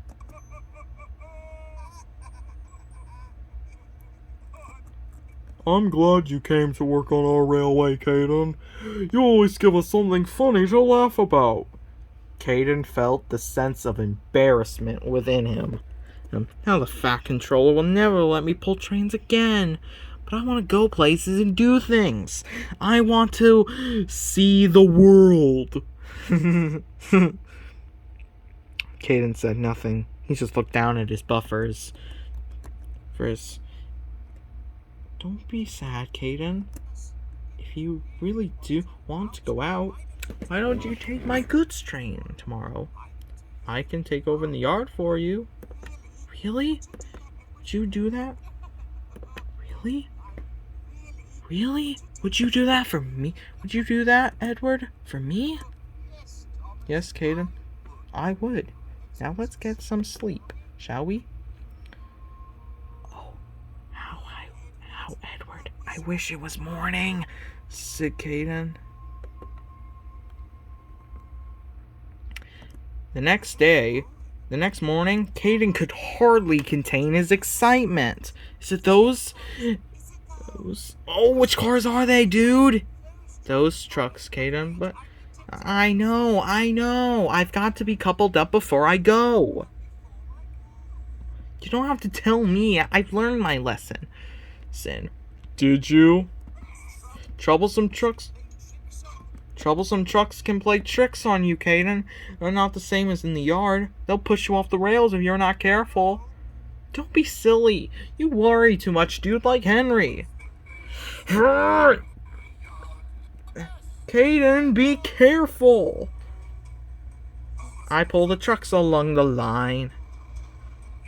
I'm glad you came to work on our railway, Kayden. You always give us something funny to laugh about. Kayden felt the sense of embarrassment within him. Now the Fat Controller will never let me pull trains again. But I want to go places and do things. I want to see the world. Kayden said nothing. He just looked down at his buffers. Don't be sad, Kayden. If you really do want to go out, why don't you take my goods train tomorrow? I can take over in the yard for you. Really? Would you do that? Really? Would you do that for me? Would you do that, Edward? For me? Yes, Kayden. I would. Now let's get some sleep, shall we? Oh, how, Edward. I wish it was morning, said Kayden. The next morning, Kayden could hardly contain his excitement. Is it those? Oh, which cars are they, dude? Those trucks, Kayden, but I know. I've got to be coupled up before I go. You don't have to tell me. I've learned my lesson. Did you? Troublesome trucks can play tricks on you, Kayden. They're not the same as in the yard. They'll push you off the rails if you're not careful. Don't be silly. You worry too much, dude, like Henry. Kayden, be careful. I pull the trucks along the line.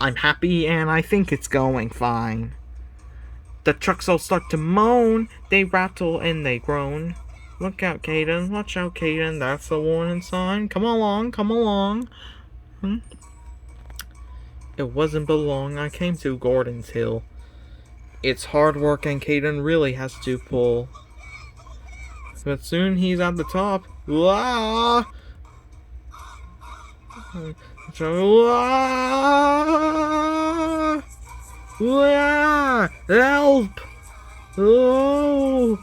I'm happy and I think it's going fine. The trucks all start to moan. They rattle and they groan. Look out, Kayden. Watch out, Kayden. That's the warning sign. Come along. It wasn't but long I came to Gordon's Hill. It's hard work and Kayden really has to pull. But soon he's at the top. Help! Oh!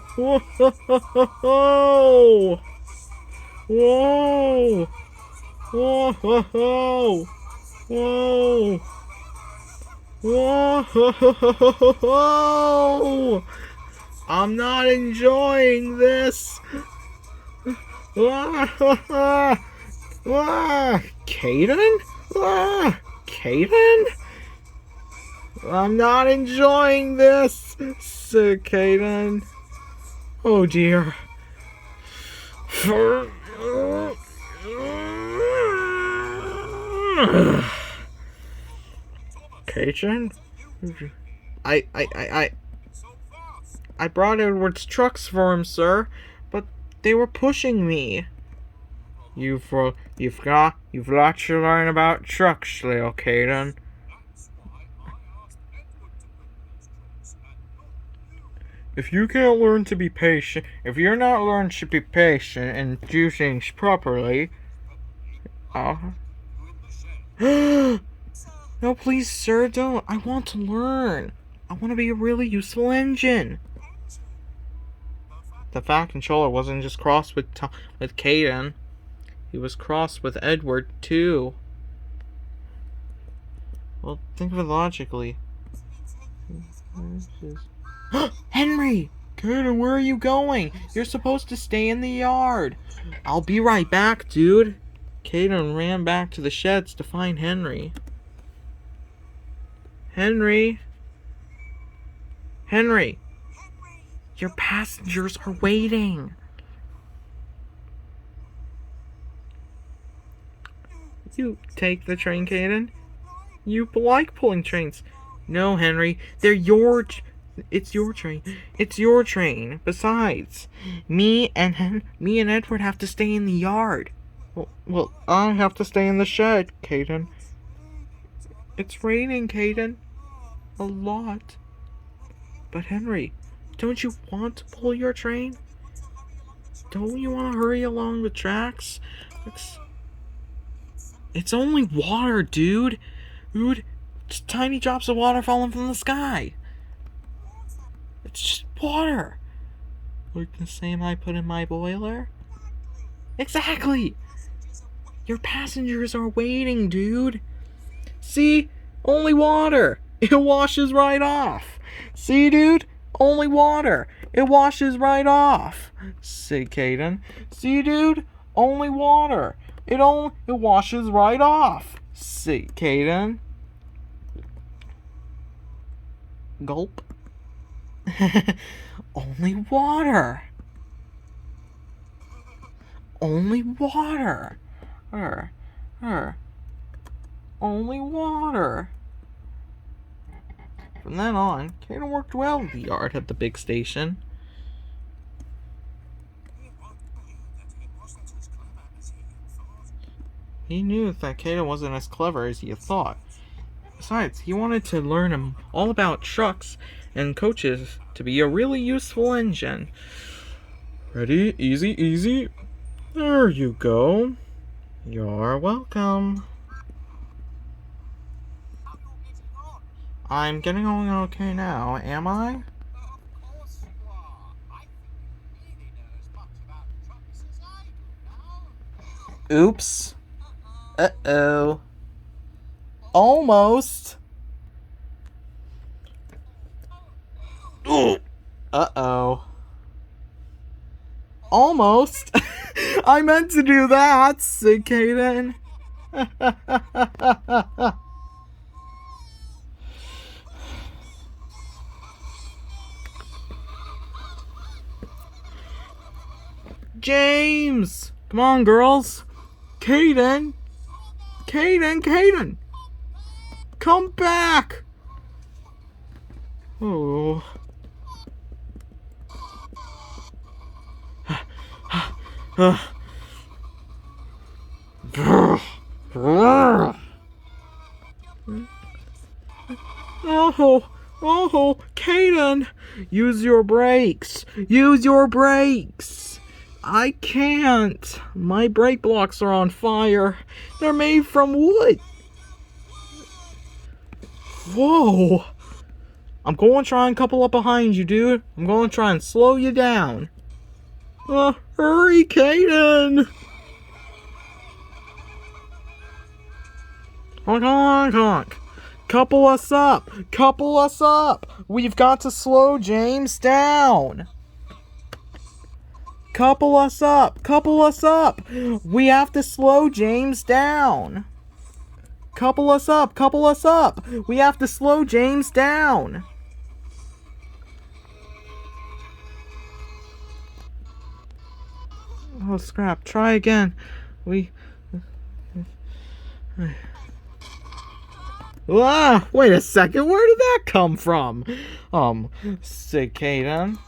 Whoa! Whoa! I'm not enjoying this. Kayden? Kayden? I'm not enjoying this, said Kayden. Oh dear. Kayden? I brought Edward's trucks for him, sir, but they were pushing me. You've got to learn about trucks, little Kayden. If you can't learn to be patient, if you're not learning to be patient and do things properly, no, please, sir, don't. I want to learn. I want to be a really useful engine. The Fat Controller wasn't just crossed with Kayden. He was crossed with Edward, too. Well, think of it logically. Henry! Kayden, where are you going? You're supposed to stay in the yard. I'll be right back, dude. Kayden ran back to the sheds to find Henry. Henry! Henry! Your passengers are waiting. You take the train, Kayden. You like pulling trains. No, Henry, they're it's your train. It's your train. Besides, me and Edward have to stay in the yard. Well, I have to stay in the shed, Kayden. It's raining, Kayden. A lot. But Henry, don't you want to pull your train? Don't you want to hurry along the tracks? It's only water, dude. Just tiny drops of water falling from the sky. It's just water. Like the same I put in my boiler? Exactly! Your passengers are waiting, dude. See? Only water. It washes right off. See, dude? Only water. It washes right off. Said Kayden. See, dude? Only water. It washes right off. Said Kayden. Gulp. Only water. Only water. Only water. From then on, Kayden worked well in the yard at the big station. He knew that Kayden wasn't as clever as he had thought. Besides, he wanted to learn him all about trucks and coaches to be a really useful engine. Ready? Easy, easy. There you go. You're welcome. I'm getting along okay now, am I? Oops. Uh-oh. Almost. Uh-oh. Almost. I meant to do that, said Kayden. James! Come on, girls. Kayden! Kayden! Come back! Oh. Oh, Kayden! Use your brakes! Use your brakes! I can't! My brake blocks are on fire. They're made from wood. Whoa! I'm going to try and couple up behind you, dude. I'm going to try and slow you down. Hurry, Kayden! Honk, honk, honk. Couple us up! Couple us up! We've got to slow James down! Couple us up! Couple us up! We have to slow James down! Couple us up! Couple us up! We have to slow James down! Oh, scrap. Try again. Ah, wait a second. Where did that come from? Say, Kayden.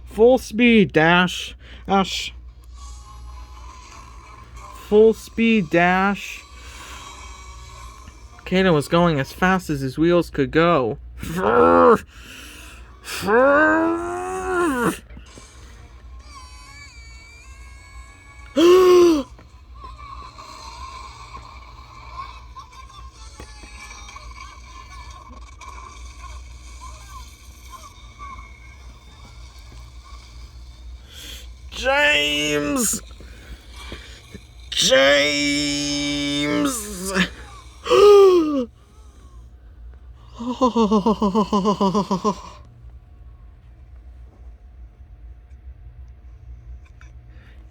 Full speed, dash. Full speed, dash. Kayden was going as fast as his wheels could go. James! James!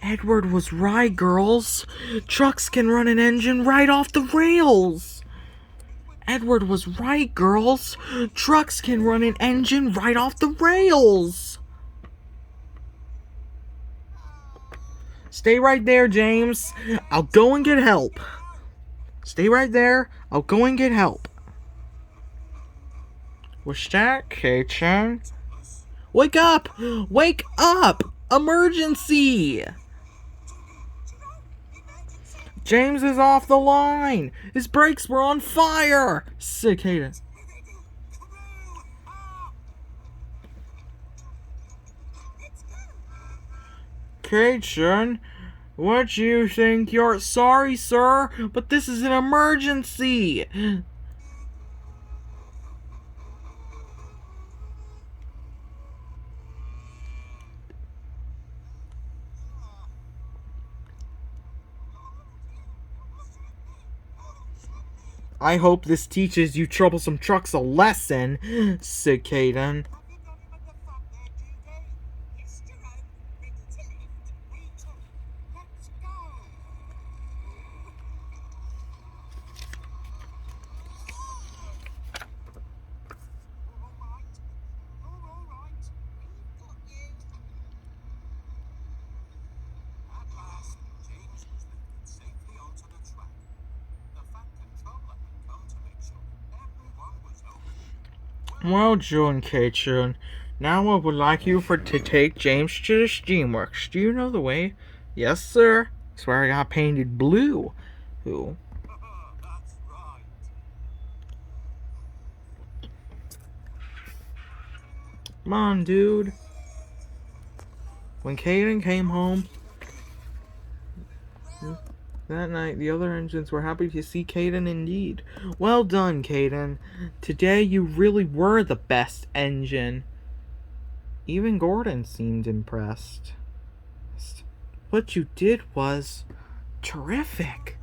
Edward was right, girls. Trucks can run an engine right off the rails. Edward was right, girls. Trucks can run an engine right off the rails. Stay right there, James. I'll go and get help. Stay right there. I'll go and get help. What's that, Kayden? Wake up! Wake up! Emergency! James is off the line! His brakes were on fire! Sick, Kayden. Kayden, what do you think you're... Sorry, sir, but this is an emergency! I hope this teaches you troublesome trucks a lesson, said Kayden. Well done, Kayden. Now I would like you to take James to the steamworks. Do you know the way? Yes, sir. That's where I got painted blue. Who? Come on, dude. When Kayden came home that night, the other engines were happy to see Kayden indeed. Well done, Kayden. Today you really were the best engine. Even Gordon seemed impressed. What you did was terrific.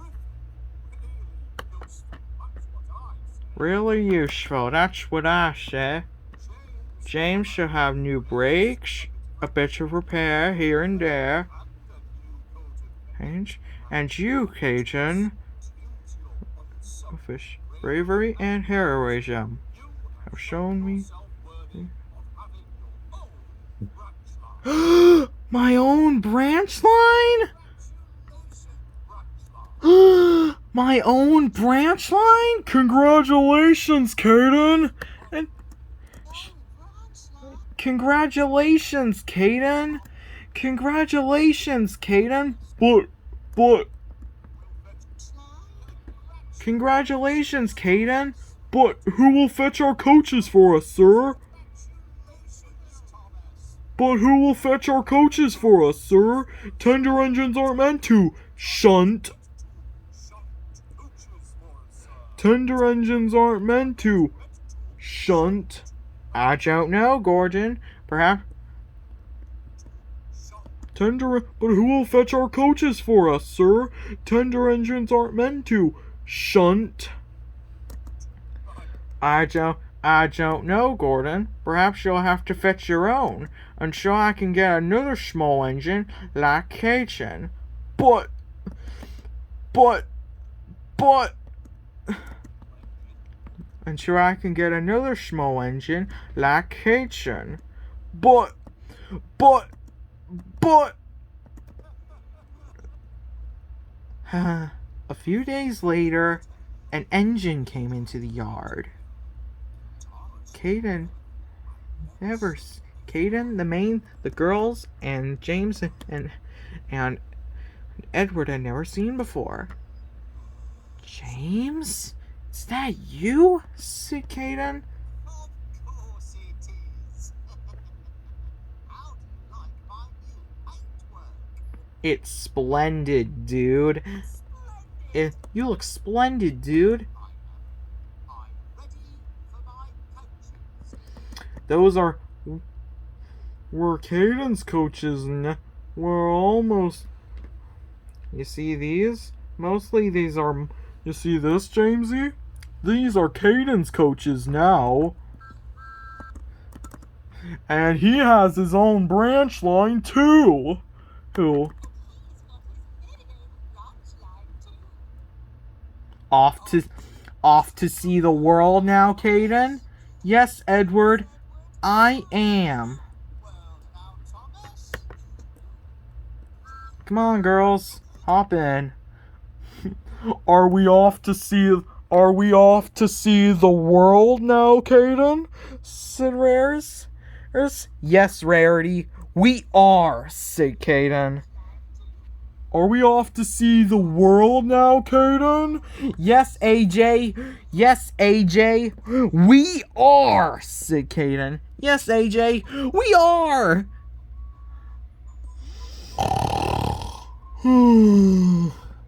Really useful, that's what I say. James should have new brakes, a bit of repair here and there. And you, Kayden, fish bravery and heroism have shown me. My own branch line? My own branch line? Congratulations, Kayden! And congratulations, Kayden! Congratulations, Kayden! But congratulations, Kayden! But who will fetch our coaches for us, sir? But who will fetch our coaches for us, sir? Tender engines aren't meant to shunt. Tender engines aren't meant to shunt. I don't know, Gordon. Perhaps. But who will fetch our coaches for us, sir? Tender engines aren't meant to shunt? I don't know, Gordon. Perhaps you'll have to fetch your own until I can get another small engine like Kayden. But... Until I can get another small engine like Kayden. But... A few days later, an engine came into the yard. Kayden, the girls, and James and Edward had never seen before. James? Is that you? Said Kayden. Of course it is. How do you like my new paintwork? It's splendid, dude. You look splendid, dude. I'm ready for my coaches. Those are... We're Kayden's coaches and we're almost... You see these? Mostly these are... You see this, Jamesy? These are Kayden's coaches now. And he has his own branch line too. Who? Off to see the world now, Kayden? Yes, Edward, I am. Come on, girls, hop in. Are we off to see the world now, Kayden? Said Rares. Yes, Rarity, we are, said Kayden. Are we off to see the world now, Kayden? Yes, AJ, we are, said Kayden. Yes, AJ, we are.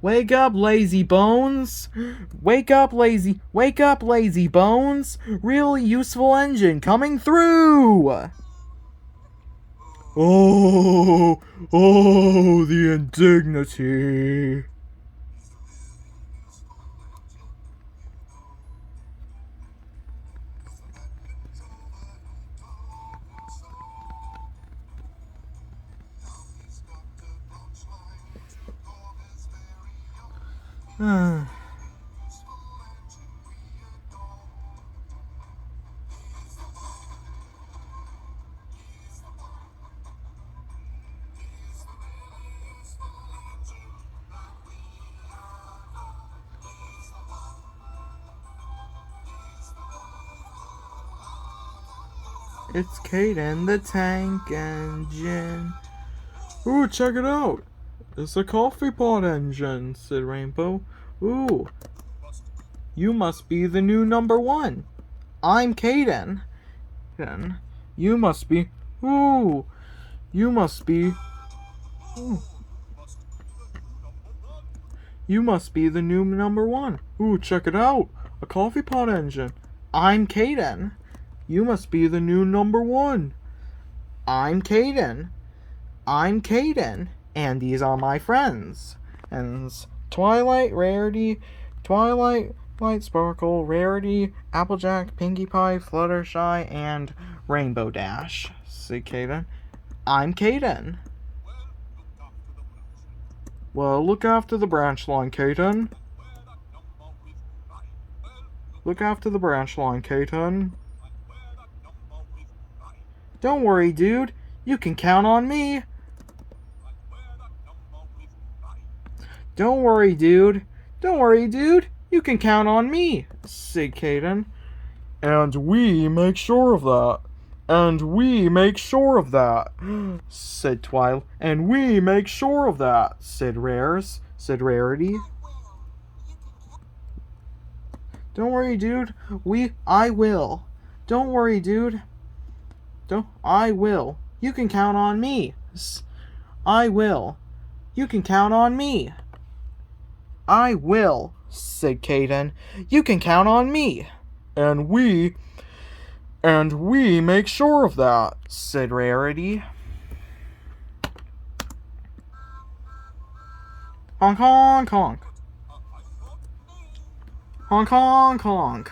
Wake up, lazy bones. Wake up, lazy bones. Really useful engine coming through. Oh, the indignity. It's Kayden the tank engine. Ooh, check it out. It's a coffee pot engine, said Rainbow. Ooh, you must be the new number one. I'm Kayden. Then you must be. Ooh, you must be. Ooh. You must be the new number one. Ooh, check it out. A coffee pot engine. I'm Kayden. You must be the new number one. I'm Kayden. And these are my friends. And Twilight, Rarity, Twilight, Light Sparkle, Rarity, Applejack, Pinkie Pie, Fluttershy, and Rainbow Dash, said Kayden. I'm Kayden. Well, look after the branch line, Kayden. Look after the branch line, Kayden. Don't worry, dude. You can count on me. Don't worry, dude. You can count on me, said Kayden. And we make sure of that. Said Twilight. And we make sure of that, said Rarity. Don't worry, dude. I will. Don't worry, dude. I will. You can count on me. I will. You can count on me. I will, said Kayden. You can count on me. And we make sure of that, said Rarity. Honk, honk, honk. Honk, honk, honk.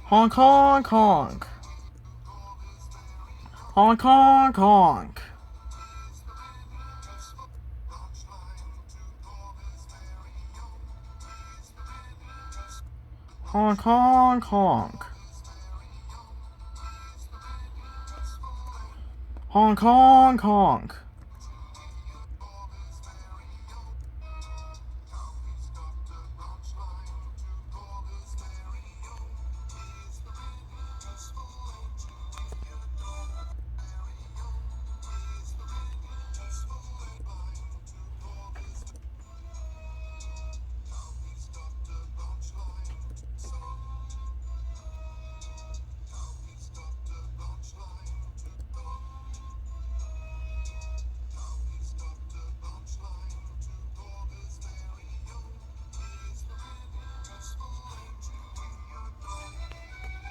Honk, honk, honk. Honk, honk, honk. Honk, honk, honk. Honk, honk, honk.